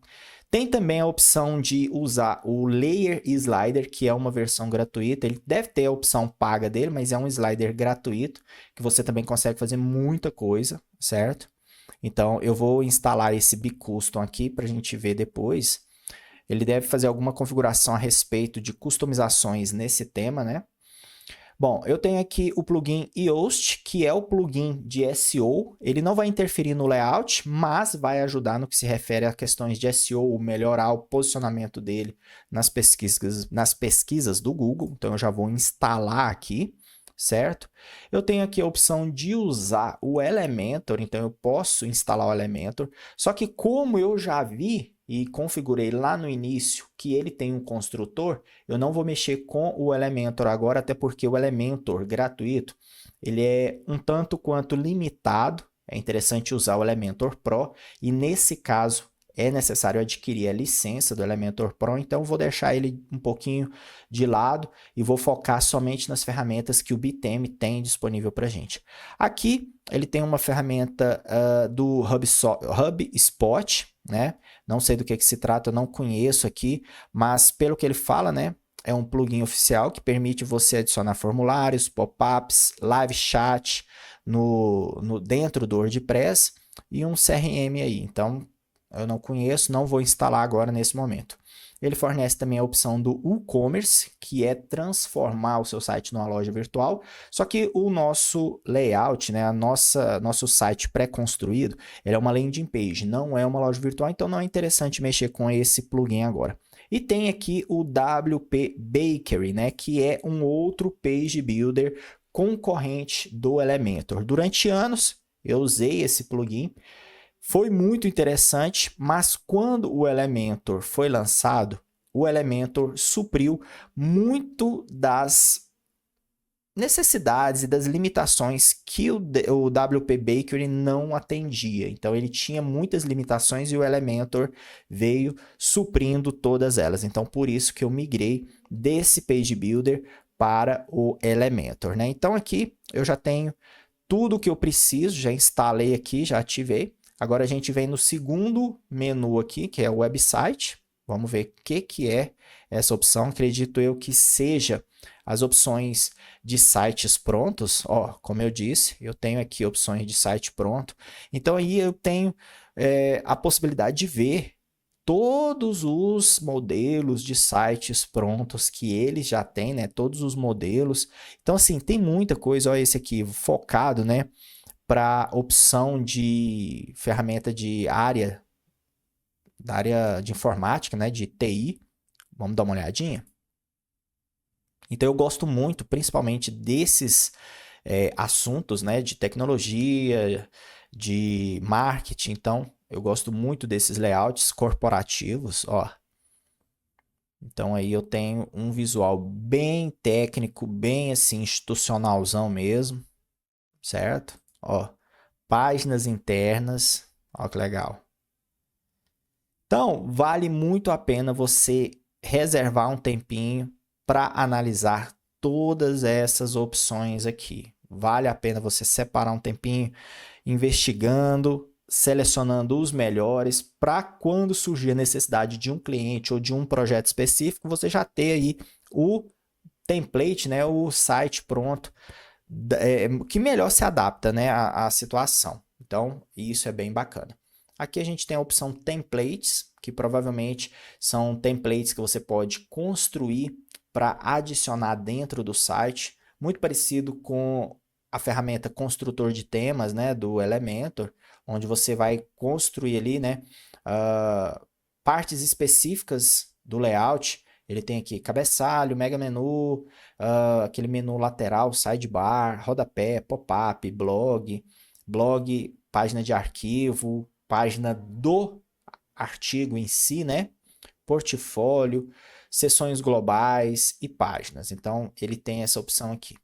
Tem também a opção de usar o Layer Slider, que é uma versão gratuita. Ele deve ter a opção paga dele, mas é um slider gratuito, que você também consegue fazer muita coisa, certo? Então, eu vou instalar esse BeCustom aqui para a gente ver depois. Ele deve fazer alguma configuração a respeito de customizações nesse tema, né? Bom, eu tenho aqui o plugin Yoast, que é o plugin de SEO. Ele não vai interferir no layout, mas vai ajudar no que se refere a questões de SEO, melhorar o posicionamento dele nas pesquisas do Google. Então, eu já vou instalar aqui, certo? Eu tenho aqui a opção de usar o Elementor, então eu posso instalar o Elementor. Só que como eu já vi e configurei lá no início que ele tem um construtor, eu não vou mexer com o Elementor agora, até porque o Elementor gratuito, ele é um tanto quanto limitado. É interessante usar o Elementor Pro, e nesse caso é necessário adquirir a licença do Elementor Pro, então vou deixar ele um pouquinho de lado e vou focar somente nas ferramentas que o Bitame tem disponível para a gente. Aqui ele tem uma ferramenta do HubSpot, né? Não sei do que se trata, eu não conheço aqui, mas pelo que ele fala, né? É um plugin oficial que permite você adicionar formulários, pop-ups, live chat dentro do WordPress e um CRM aí. Então, eu não conheço, não vou instalar agora nesse momento. Ele fornece também a opção do WooCommerce, que é transformar o seu site numa loja virtual. Só que o nosso layout, né, nosso site pré-construído, ele é uma landing page, não é uma loja virtual, então não é interessante mexer com esse plugin agora. E tem aqui o WP Bakery, né, que é um outro page builder concorrente do Elementor. Durante anos eu usei esse plugin, foi muito interessante, mas quando o Elementor foi lançado, o Elementor supriu muito das necessidades e das limitações que o WP Bakery não atendia. Então ele tinha muitas limitações e o Elementor veio suprindo todas elas. Então por isso que eu migrei desse Page Builder para o Elementor, né? Então aqui eu já tenho tudo o que eu preciso, já instalei aqui, já ativei. Agora a gente vem no segundo menu aqui, que é o website. Vamos ver o que é essa opção. Acredito eu que seja as opções de sites prontos. Ó, como eu disse, eu tenho aqui opções de site pronto. Então aí eu tenho a possibilidade de ver todos os modelos de sites prontos que ele já tem, né? Todos os modelos. Então assim, tem muita coisa. Olha esse aqui, focado, né? Para opção de ferramenta da área de informática, né, de TI. Vamos dar uma olhadinha? Então eu gosto muito, principalmente desses assuntos, né, de tecnologia, de marketing. Então eu gosto muito desses layouts corporativos, ó. Então aí eu tenho um visual bem técnico, bem assim institucionalzão mesmo, certo? Ó, páginas internas, ó que legal. Então, vale muito a pena você reservar um tempinho para analisar todas essas opções aqui. Vale a pena você separar um tempinho investigando, selecionando os melhores para quando surgir a necessidade de um cliente ou de um projeto específico, você já ter aí o template, né, o site pronto, que melhor se adapta, né, à situação. Então, isso é bem bacana. Aqui a gente tem a opção templates, que provavelmente são templates que você pode construir para adicionar dentro do site, muito parecido com a ferramenta construtor de temas, né, do Elementor, onde você vai construir ali, né, partes específicas do layout. Ele tem aqui cabeçalho, mega menu, aquele menu lateral, sidebar, rodapé, pop-up, blog, página de arquivo, página do artigo em si, né? Portfólio, seções globais e páginas. Então, ele tem essa opção aqui.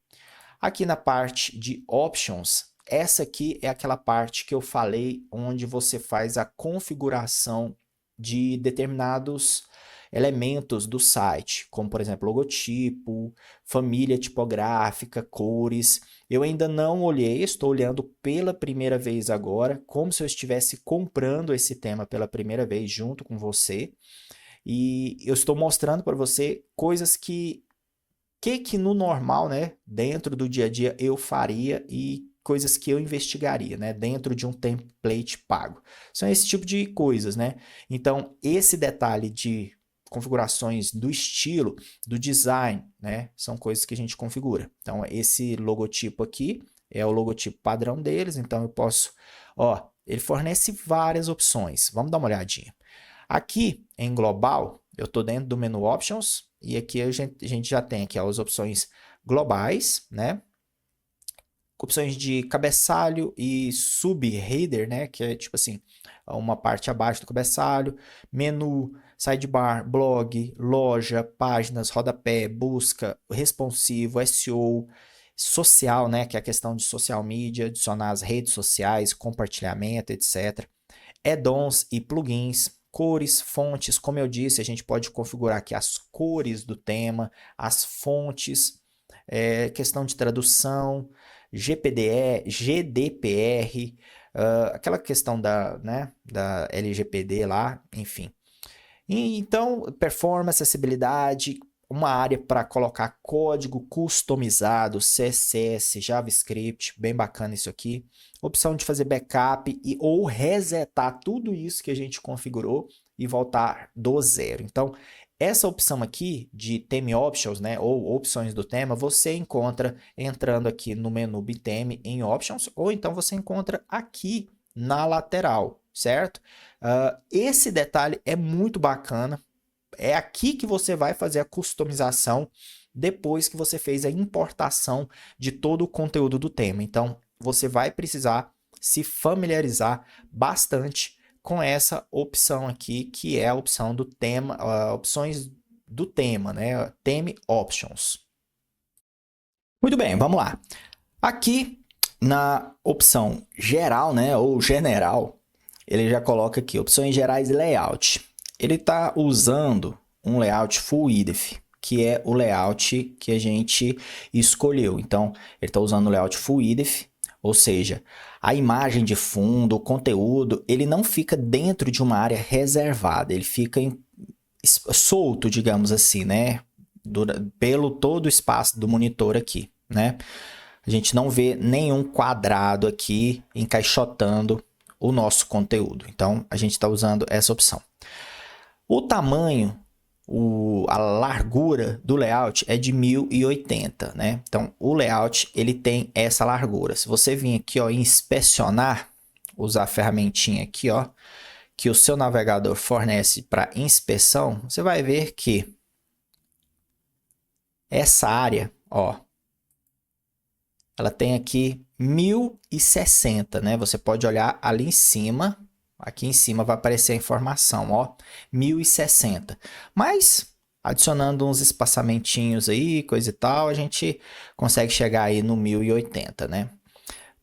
Aqui na parte de options, essa aqui é aquela parte que eu falei onde você faz a configuração de determinados elementos do site, como por exemplo logotipo, família tipográfica, cores. Eu ainda não olhei, estou olhando pela primeira vez agora, como se eu estivesse comprando esse tema pela primeira vez junto com você. E eu estou mostrando para você coisas que no normal, né, dentro do dia a dia eu faria e coisas que eu investigaria, né, dentro de um template pago. São esse tipo de coisas, né? Então, esse detalhe de configurações do estilo, do design, né, são coisas que a gente configura. Então, esse logotipo aqui é o logotipo padrão deles, então eu posso, ó, ele fornece várias opções. Vamos dar uma olhadinha. Aqui em global, eu estou dentro do menu Options e aqui a gente já tem aqui as opções globais, né? Opções de cabeçalho e sub-header, né? Que é tipo assim, uma parte abaixo do cabeçalho, menu, sidebar, blog, loja, páginas, rodapé, busca, responsivo, SEO, social, né? Que é a questão de social media, adicionar as redes sociais, compartilhamento, etc. Add-ons e plugins, cores, fontes, como eu disse, a gente pode configurar aqui as cores do tema, as fontes, questão de tradução, GDPR, aquela questão né, da LGPD lá, enfim. E, então, performance, acessibilidade, uma área para colocar código customizado, CSS, JavaScript, bem bacana isso aqui. Opção de fazer backup ou resetar tudo isso que a gente configurou e voltar do zero. Então, Essa opção aqui de Theme Options, né, ou opções do tema, você encontra entrando aqui no menu Bittheme em Options, ou então você encontra aqui na lateral, certo? Esse detalhe é muito bacana. É aqui que você vai fazer a customização depois que você fez a importação de todo o conteúdo do tema. Então, você vai precisar se familiarizar bastante com essa opção aqui, que é a opção do tema, opções do tema, né? Theme Options. Muito bem, vamos lá. Aqui na opção geral, né, ou general, ele já coloca aqui opções gerais e layout. Ele está usando um layout full width, que é o layout que a gente escolheu. Então, ele está usando o layout full width, ou seja, a imagem de fundo, o conteúdo, ele não fica dentro de uma área reservada, ele fica solto, digamos assim, né? Pelo todo o espaço do monitor aqui, né? A gente não vê nenhum quadrado aqui encaixotando o nosso conteúdo. Então, a gente está usando essa opção. O tamanho, a largura do layout é de 1080, né? Então, o layout ele tem essa largura. Se você vir aqui, ó, inspecionar, usar a ferramentinha aqui, ó, que o seu navegador fornece para inspeção, você vai ver que essa área, ó, ela tem aqui 1060, né? Você pode olhar ali em cima. Aqui em cima vai aparecer a informação, ó, 1060. Mas, adicionando uns espaçamentinhos aí, coisa e tal, a gente consegue chegar aí no 1080, né?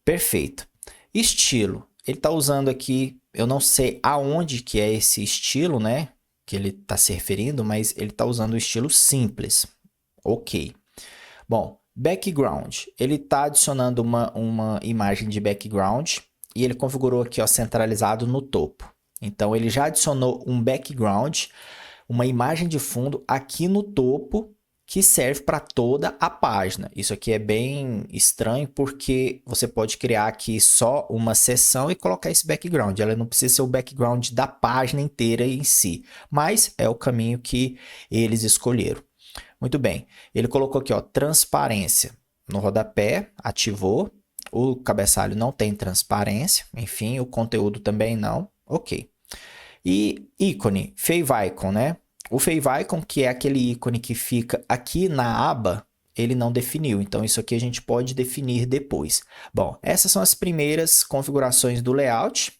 Perfeito. Estilo. Ele está usando aqui, eu não sei aonde que é esse estilo, né? Que ele está se referindo, mas ele está usando o estilo simples. Ok. Bom, background. Ele está adicionando uma imagem de background. E ele configurou aqui, ó, centralizado no topo. Então, ele já adicionou um background, uma imagem de fundo aqui no topo, que serve para toda a página. Isso aqui é bem estranho, porque você pode criar aqui só uma seção e colocar esse background. Ela não precisa ser o background da página inteira em si, mas é o caminho que eles escolheram. Muito bem. Ele colocou aqui, ó, transparência no rodapé, ativou. O cabeçalho não tem transparência, enfim, o conteúdo também não, ok. E ícone, favicon, né? O favicon, que é aquele ícone que fica aqui na aba, ele não definiu, então isso aqui a gente pode definir depois. Bom, essas são as primeiras configurações do layout.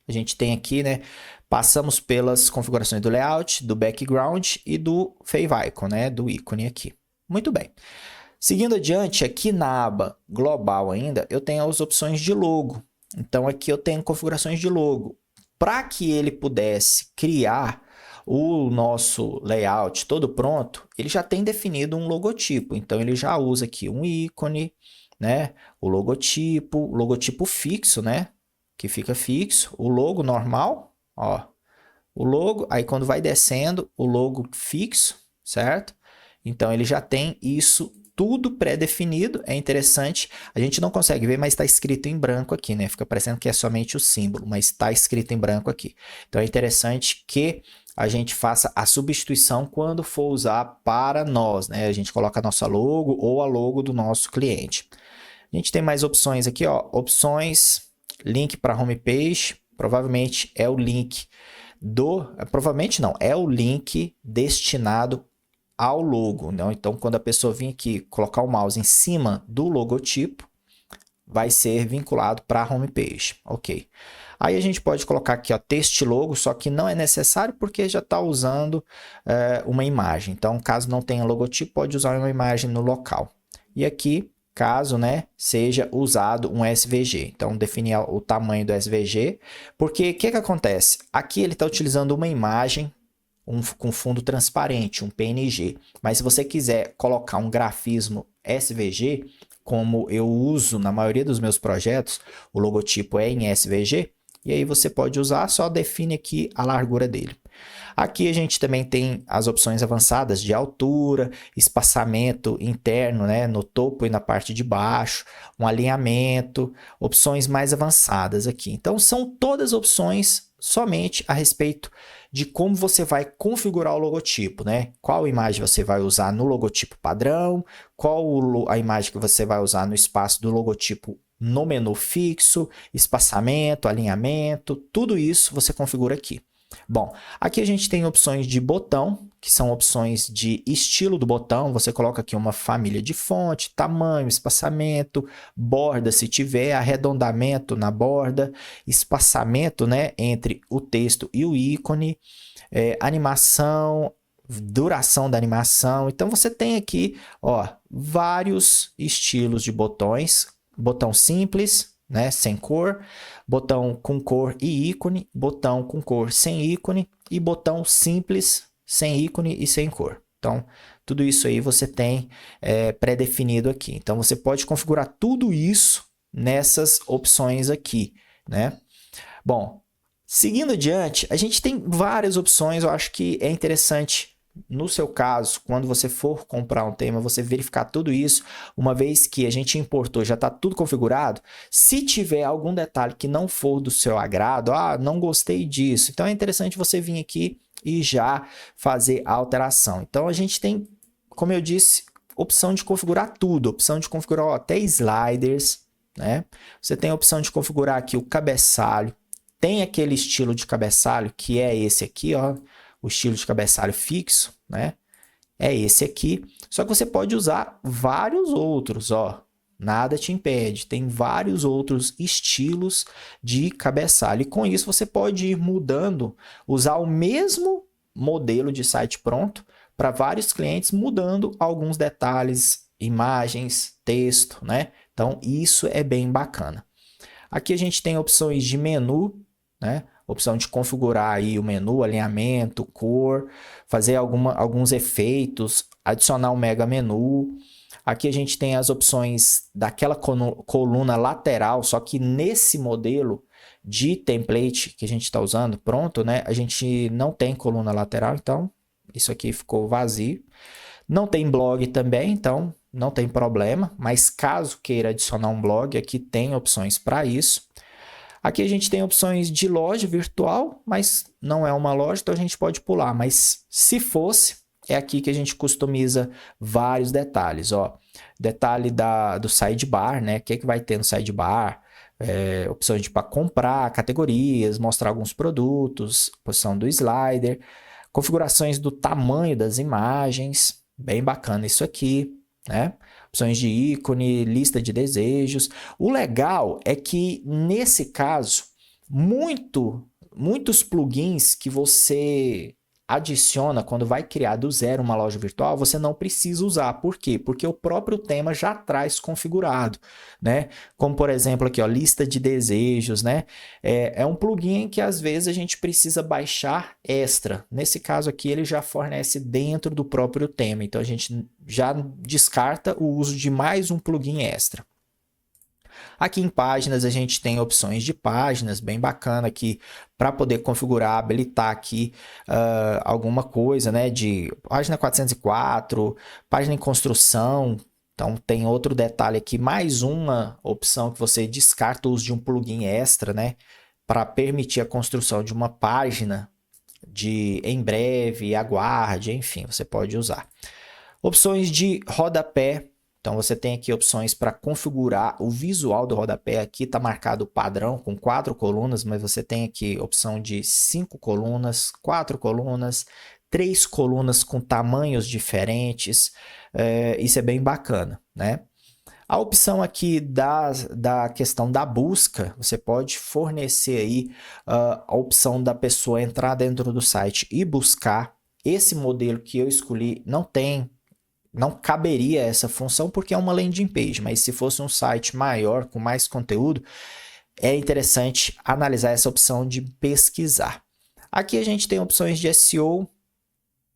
A gente tem aqui, né? Passamos pelas configurações do layout, do background e do favicon, né? Do ícone aqui. Muito bem. Seguindo adiante, aqui na aba global ainda, eu tenho as opções de logo. Então, aqui eu tenho configurações de logo. Para que ele pudesse criar o nosso layout todo pronto, ele já tem definido um logotipo. Então, ele já usa aqui um ícone, né? O logotipo fixo, né? Que fica fixo. O logo normal, ó. O logo, aí quando vai descendo, o logo fixo, certo? Então, ele já tem isso tudo pré-definido, é interessante. A gente não consegue ver, mas está escrito em branco aqui, né? Fica parecendo que é somente o símbolo, mas está escrito em branco aqui. Então é interessante que a gente faça a substituição quando for usar para nós, né? A gente coloca a nossa logo ou a logo do nosso cliente. A gente tem mais opções aqui, ó. Opções, link para homepage, provavelmente é o link provavelmente não, é o link destinado ao logo, né? Então, quando a pessoa vir aqui colocar o mouse em cima do logotipo, vai ser vinculado para a homepage, ok? Aí a gente pode colocar aqui, ó, texto logo, só que não é necessário porque já está usando uma imagem. Então, caso não tenha logotipo, pode usar uma imagem no local. E aqui, caso, né, seja usado um SVG. Então, definir o tamanho do SVG, porque o que acontece? Aqui ele está utilizando uma imagem com fundo transparente, um PNG. Mas se você quiser colocar um grafismo SVG, como eu uso na maioria dos meus projetos, o logotipo é em SVG, e aí você pode usar, só define aqui a largura dele. Aqui a gente também tem as opções avançadas de altura, espaçamento interno, né, no topo e na parte de baixo, um alinhamento, opções mais avançadas aqui. Então são todas opções somente a respeito de como você vai configurar o logotipo, né? Qual imagem você vai usar no logotipo padrão, qual a imagem que você vai usar no espaço do logotipo no menu fixo, espaçamento, alinhamento, tudo isso você configura aqui. Bom, aqui a gente tem opções de botão, que são opções de estilo do botão. Você coloca aqui uma família de fonte, tamanho, espaçamento, borda se tiver, arredondamento na borda, espaçamento, né, entre o texto e o ícone, animação, duração da animação. Então você tem aqui, ó, vários estilos de botões, botão simples, né, sem cor, botão com cor e ícone, botão com cor sem ícone e botão simples, sem ícone e sem cor. Então, tudo isso aí você tem pré-definido aqui. Então, você pode configurar tudo isso nessas opções aqui, né? Bom, seguindo adiante, a gente tem várias opções. Eu acho que é interessante, no seu caso, quando você for comprar um tema, você verificar tudo isso, uma vez que a gente importou, já está tudo configurado. Se tiver algum detalhe que não for do seu agrado, não gostei disso, então é interessante você vir aqui e já fazer a alteração. Então a gente tem, como eu disse, opção de configurar tudo, opção de configurar até sliders, né? Você tem a opção de configurar aqui o cabeçalho, tem aquele estilo de cabeçalho que é esse aqui, ó. O estilo de cabeçalho fixo, né? É esse aqui. Só que você pode usar vários outros, ó. Nada te impede. Tem vários outros estilos de cabeçalho. E com isso você pode ir mudando, usar o mesmo modelo de site pronto para vários clientes, mudando alguns detalhes, imagens, texto, né? Então isso é bem bacana. Aqui a gente tem opções de menu, né? Opção de configurar aí o menu, alinhamento, cor, fazer alguns efeitos, adicionar um mega menu. Aqui a gente tem as opções daquela coluna lateral, só que nesse modelo de template que a gente está usando, pronto, né? A gente não tem coluna lateral, então isso aqui ficou vazio. Não tem blog também, então não tem problema, mas caso queira adicionar um blog, aqui tem opções para isso. Aqui a gente tem opções de loja virtual, mas não é uma loja, então a gente pode pular. Mas se fosse, é aqui que a gente customiza vários detalhes. Ó. Detalhe do sidebar, né? O que vai ter no sidebar? Opções para comprar, categorias, mostrar alguns produtos, posição do slider, configurações do tamanho das imagens, bem bacana isso aqui, né? Opções de ícone, lista de desejos. O legal é que, nesse caso, muitos plugins que você adiciona quando vai criar do zero uma loja virtual, você não precisa usar. Por quê? Porque o próprio tema já traz configurado, né? Como, por exemplo, aqui, ó, lista de desejos, né? É um plugin que, às vezes, a gente precisa baixar extra. Nesse caso aqui, ele já fornece dentro do próprio tema. Então, a gente já descarta o uso de mais um plugin extra. Aqui em páginas a gente tem opções de páginas, bem bacana aqui, para poder configurar, habilitar aqui alguma coisa, né, de página 404, página em construção. Então tem outro detalhe aqui, mais uma opção que você descarta o uso de um plugin extra, né, para permitir a construção de uma página de em breve, aguarde, enfim, você pode usar. Opções de rodapé. Então você tem aqui opções para configurar o visual do rodapé. Aqui está marcado padrão com 4 colunas, mas você tem aqui opção de 5 colunas, 4 colunas, 3 colunas com tamanhos diferentes. Isso é bem bacana, né? A opção aqui da questão da busca, você pode fornecer aí a opção da pessoa entrar dentro do site e buscar. Esse modelo que eu escolhi não caberia essa função porque é uma landing page, mas se fosse um site maior, com mais conteúdo, é interessante analisar essa opção de pesquisar. Aqui a gente tem opções de SEO,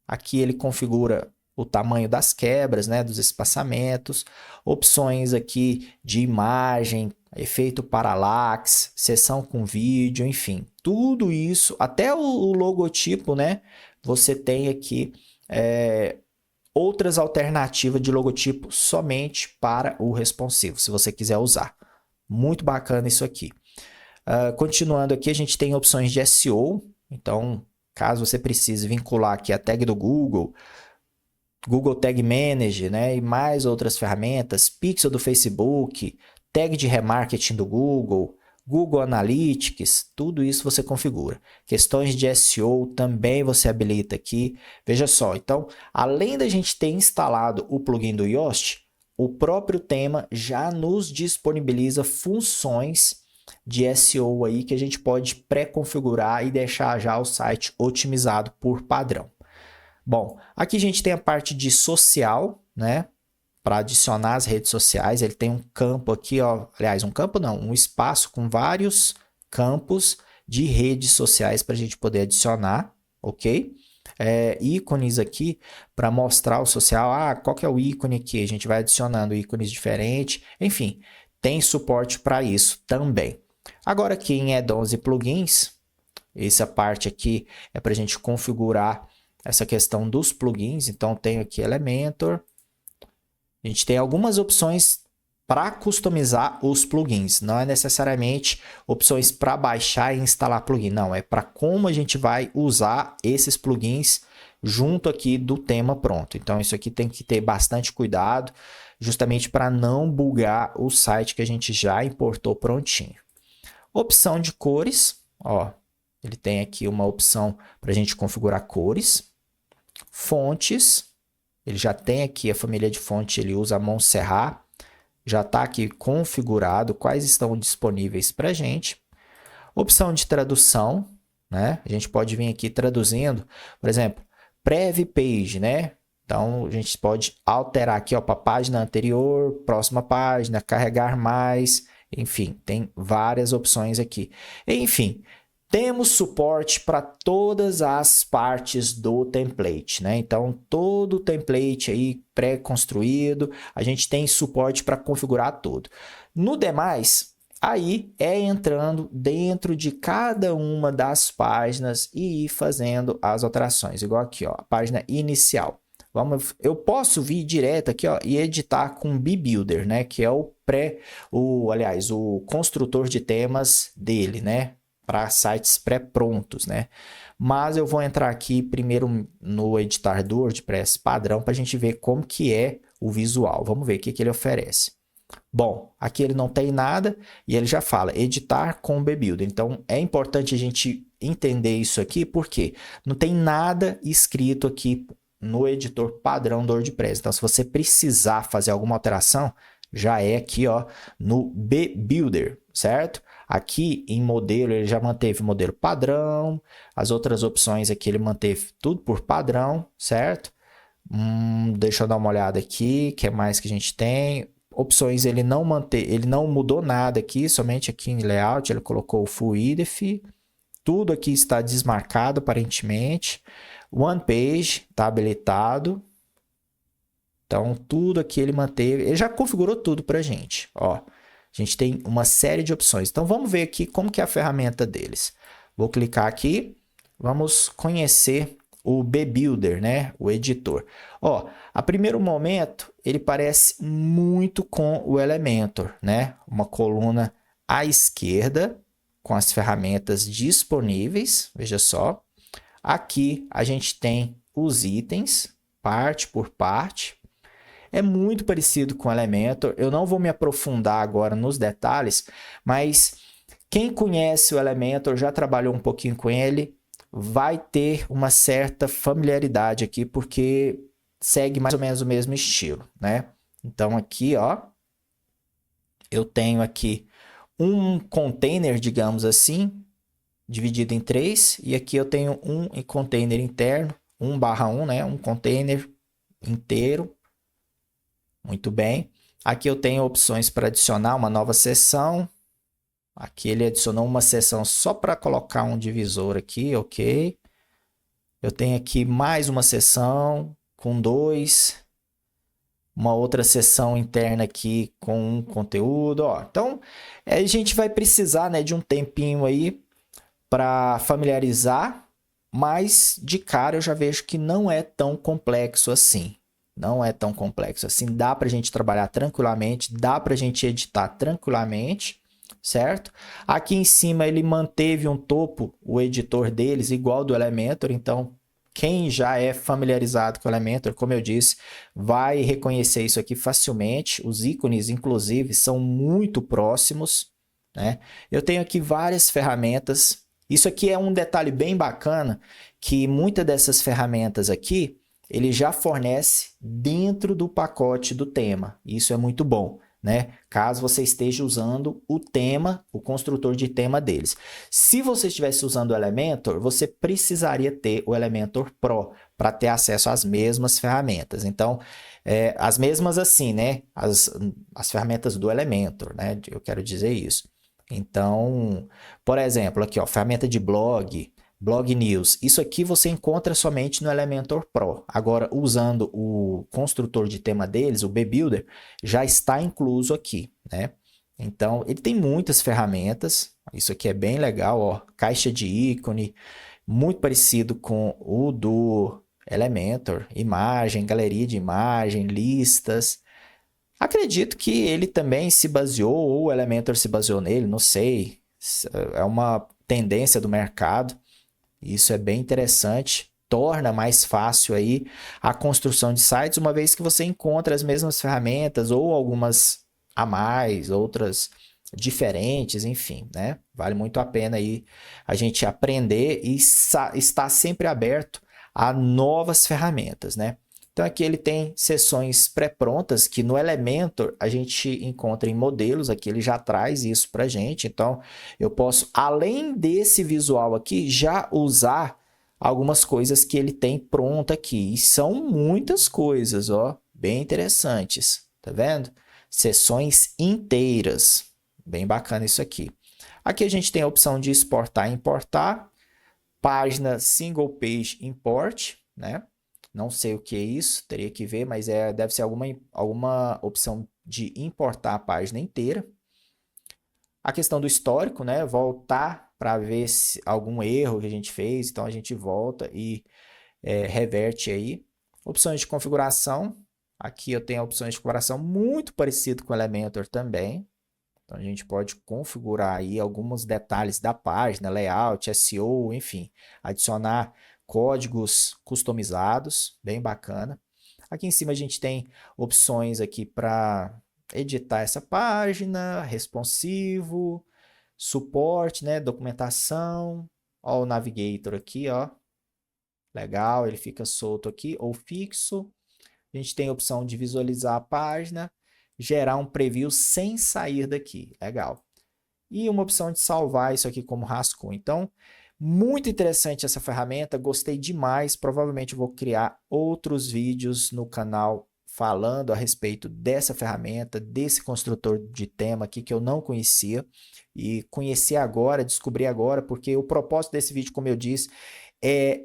aqui ele configura o tamanho das quebras, né, dos espaçamentos, opções aqui de imagem, efeito parallax, seção com vídeo, enfim, tudo isso, até o logotipo, né, você tem aqui outras alternativas de logotipo somente para o responsivo, se você quiser usar. Muito bacana isso aqui. Continuando aqui, a gente tem opções de SEO. Então, caso você precise vincular aqui a tag do Google, Google Tag Manager, né, e mais outras ferramentas, Pixel do Facebook, tag de remarketing do Google, Google Analytics, tudo isso você configura. Questões de SEO também você habilita aqui. Veja só, então, além da gente ter instalado o plugin do Yoast, o próprio tema já nos disponibiliza funções de SEO aí que a gente pode pré-configurar e deixar já o site otimizado por padrão. Bom, aqui a gente tem a parte de social, né? Para adicionar as redes sociais, ele tem um campo aqui, ó, aliás, um campo não, um espaço com vários campos de redes sociais para a gente poder adicionar, ok? Ícones aqui para mostrar o social, qual que é o ícone aqui? A gente vai adicionando ícones diferentes, enfim, tem suporte para isso também. Agora aqui em Add-ons e Plugins, essa parte aqui é para a gente configurar essa questão dos plugins, então tenho aqui Elementor. A gente tem algumas opções para customizar os plugins. Não é necessariamente opções para baixar e instalar plugin. Não, é para como a gente vai usar esses plugins junto aqui do tema pronto. Então, isso aqui tem que ter bastante cuidado, justamente para não bugar o site que a gente já importou prontinho. Opção de cores. Ó, ele tem aqui uma opção para a gente configurar cores. Fontes. Ele já tem aqui a família de fonte, ele usa a Montserrat, já está aqui configurado quais estão disponíveis para a gente. Opção de tradução, né? A gente pode vir aqui traduzindo, por exemplo, Prev Page, né? Então, a gente pode alterar aqui para a página anterior, próxima página, carregar mais, enfim, tem várias opções aqui. Enfim, temos suporte para todas as partes do template, né? Então, todo o template aí pré-construído, a gente tem suporte para configurar tudo. No demais, aí é entrando dentro de cada uma das páginas e ir fazendo as alterações. Igual aqui, ó, a página inicial. Eu posso vir direto aqui, ó, e editar com BeBuilder, né? Que é o construtor de temas dele, né? Para sites pré-prontos, né? Mas eu vou entrar aqui primeiro no editar do WordPress padrão para a gente ver como que é o visual. Vamos ver o que ele oferece. Bom, aqui ele não tem nada e ele já fala editar com BeBuilder. Então, é importante a gente entender isso aqui porque não tem nada escrito aqui no editor padrão do WordPress. Então, se você precisar fazer alguma alteração, já é aqui, ó, no BeBuilder, certo? Aqui em modelo, ele já manteve o modelo padrão. As outras opções aqui, ele manteve tudo por padrão, certo? Deixa eu dar uma olhada aqui. O que mais que a gente tem? Opções, ele não mudou nada aqui, somente aqui em layout, ele colocou o full IDF. Tudo aqui está desmarcado, aparentemente. One Page está habilitado. Então, tudo aqui ele manteve. Ele já configurou tudo para a gente, ó. A gente tem uma série de opções. Então, vamos ver aqui como que é a ferramenta deles. Vou clicar aqui. Vamos conhecer o BeBuilder, né? O editor. Ó, a primeiro momento, ele parece muito com o Elementor, né? Uma coluna à esquerda, com as ferramentas disponíveis. Veja só. Aqui, a gente tem os itens, parte por parte. É muito parecido com o Elementor. Eu não vou me aprofundar agora nos detalhes, mas quem conhece o Elementor, já trabalhou um pouquinho com ele, vai ter uma certa familiaridade aqui, porque segue mais ou menos o mesmo estilo, né? Então aqui, ó, eu tenho aqui um container, digamos assim, dividido em 3, e aqui eu tenho um container interno, 1/1, né? Um container inteiro. Muito bem. Aqui eu tenho opções para adicionar uma nova seção. Aqui ele adicionou uma seção só para colocar um divisor aqui, ok. Eu tenho aqui mais uma seção com 2. Uma outra seção interna aqui com um conteúdo, ó. Então, a gente vai precisar, né, de um tempinho aí para familiarizar, mas de cara eu já vejo que não é tão complexo assim. Não é tão complexo assim, dá para a gente trabalhar tranquilamente, dá para a gente editar tranquilamente, certo? Aqui em cima ele manteve um topo, o editor deles, igual do Elementor, então quem já é familiarizado com o Elementor, como eu disse, vai reconhecer isso aqui facilmente. Os ícones, inclusive, são muito próximos, né? Eu tenho aqui várias ferramentas. Isso aqui é um detalhe bem bacana, que muitas dessas ferramentas aqui, ele já fornece dentro do pacote do tema. Isso é muito bom, né? Caso você esteja usando o tema, o construtor de tema deles. Se você estivesse usando o Elementor, você precisaria ter o Elementor Pro para ter acesso às mesmas ferramentas. Então, as mesmas assim, né? As ferramentas do Elementor, né? Eu quero dizer isso. Então, por exemplo, aqui, ó, ferramenta de blog, Blog News. Isso aqui você encontra somente no Elementor Pro. Agora, usando o construtor de tema deles, o BBuilder, já está incluso aqui, né? Então, ele tem muitas ferramentas. Isso aqui é bem legal, ó. Caixa de ícone, muito parecido com o do Elementor. Imagem, galeria de imagem, listas. Acredito que ele também se baseou, ou o Elementor se baseou nele, não sei. É uma tendência do mercado. Isso é bem interessante, torna mais fácil aí a construção de sites, uma vez que você encontra as mesmas ferramentas ou algumas a mais, outras diferentes, enfim, né? Vale muito a pena aí a gente aprender e estar sempre aberto a novas ferramentas, né? Então aqui ele tem seções pré-prontas que no Elementor a gente encontra em modelos, aqui ele já traz isso para a gente. Então eu posso, além desse visual aqui, já usar algumas coisas que ele tem pronta aqui. E são muitas coisas, ó, bem interessantes, tá vendo? Seções inteiras, bem bacana isso aqui. Aqui a gente tem a opção de exportar e importar, página Single Page Import, né? Não sei o que é isso, teria que ver, mas deve ser alguma opção de importar a página inteira. A questão do histórico, né? Voltar para ver se algum erro que a gente fez, então a gente volta e reverte aí. Opções de configuração, aqui eu tenho opções de configuração muito parecido com o Elementor também. Então a gente pode configurar aí alguns detalhes da página, layout, SEO, enfim, adicionar códigos customizados, bem bacana. Aqui em cima a gente tem opções aqui para editar essa página, responsivo, suporte, né, documentação. Ó, o Navigator aqui, ó. Legal, ele fica solto aqui ou fixo. A gente tem a opção de visualizar a página, gerar um preview sem sair daqui. Legal. E uma opção de salvar isso aqui como rascunho. Então, muito interessante essa ferramenta, gostei demais. Provavelmente vou criar outros vídeos no canal falando a respeito dessa ferramenta, desse construtor de tema aqui que eu não conhecia e conheci agora, descobri agora, porque o propósito desse vídeo, como eu disse, é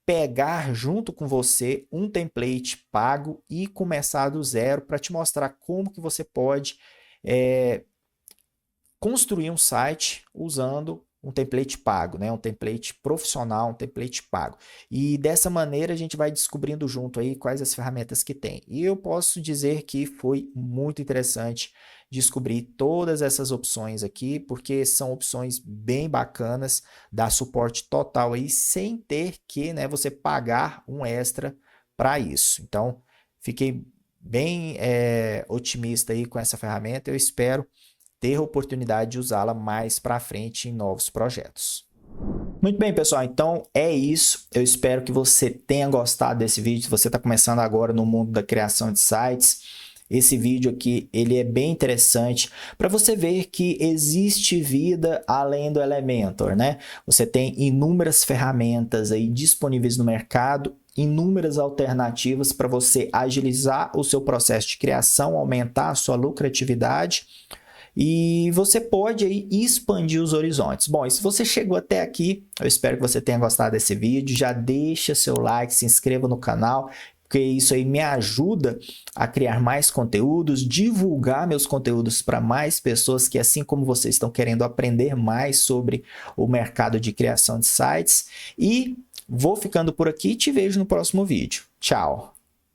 pegar junto com você um template pago e começar do zero para te mostrar como que você pode construir um site usando um template pago, né? Um template profissional, um template pago. E dessa maneira a gente vai descobrindo junto aí quais as ferramentas que tem. E eu posso dizer que foi muito interessante descobrir todas essas opções aqui, porque são opções bem bacanas, dá suporte total aí, sem ter que, né, você pagar um extra para isso. Então, fiquei bem otimista aí com essa ferramenta, eu espero ter a oportunidade de usá-la mais para frente em novos projetos. Muito bem, pessoal, então é isso. Eu espero que você tenha gostado desse vídeo. Se você está começando agora no mundo da criação de sites, esse vídeo aqui ele é bem interessante para você ver que existe vida além do Elementor, né? Você tem inúmeras ferramentas aí disponíveis no mercado, inúmeras alternativas para você agilizar o seu processo de criação, aumentar a sua lucratividade. E você pode aí expandir os horizontes. Bom, e se você chegou até aqui, eu espero que você tenha gostado desse vídeo. Já deixa seu like, se inscreva no canal, porque isso aí me ajuda a criar mais conteúdos, divulgar meus conteúdos para mais pessoas que, assim como vocês, estão querendo aprender mais sobre o mercado de criação de sites. E vou ficando por aqui e te vejo no próximo vídeo. Tchau!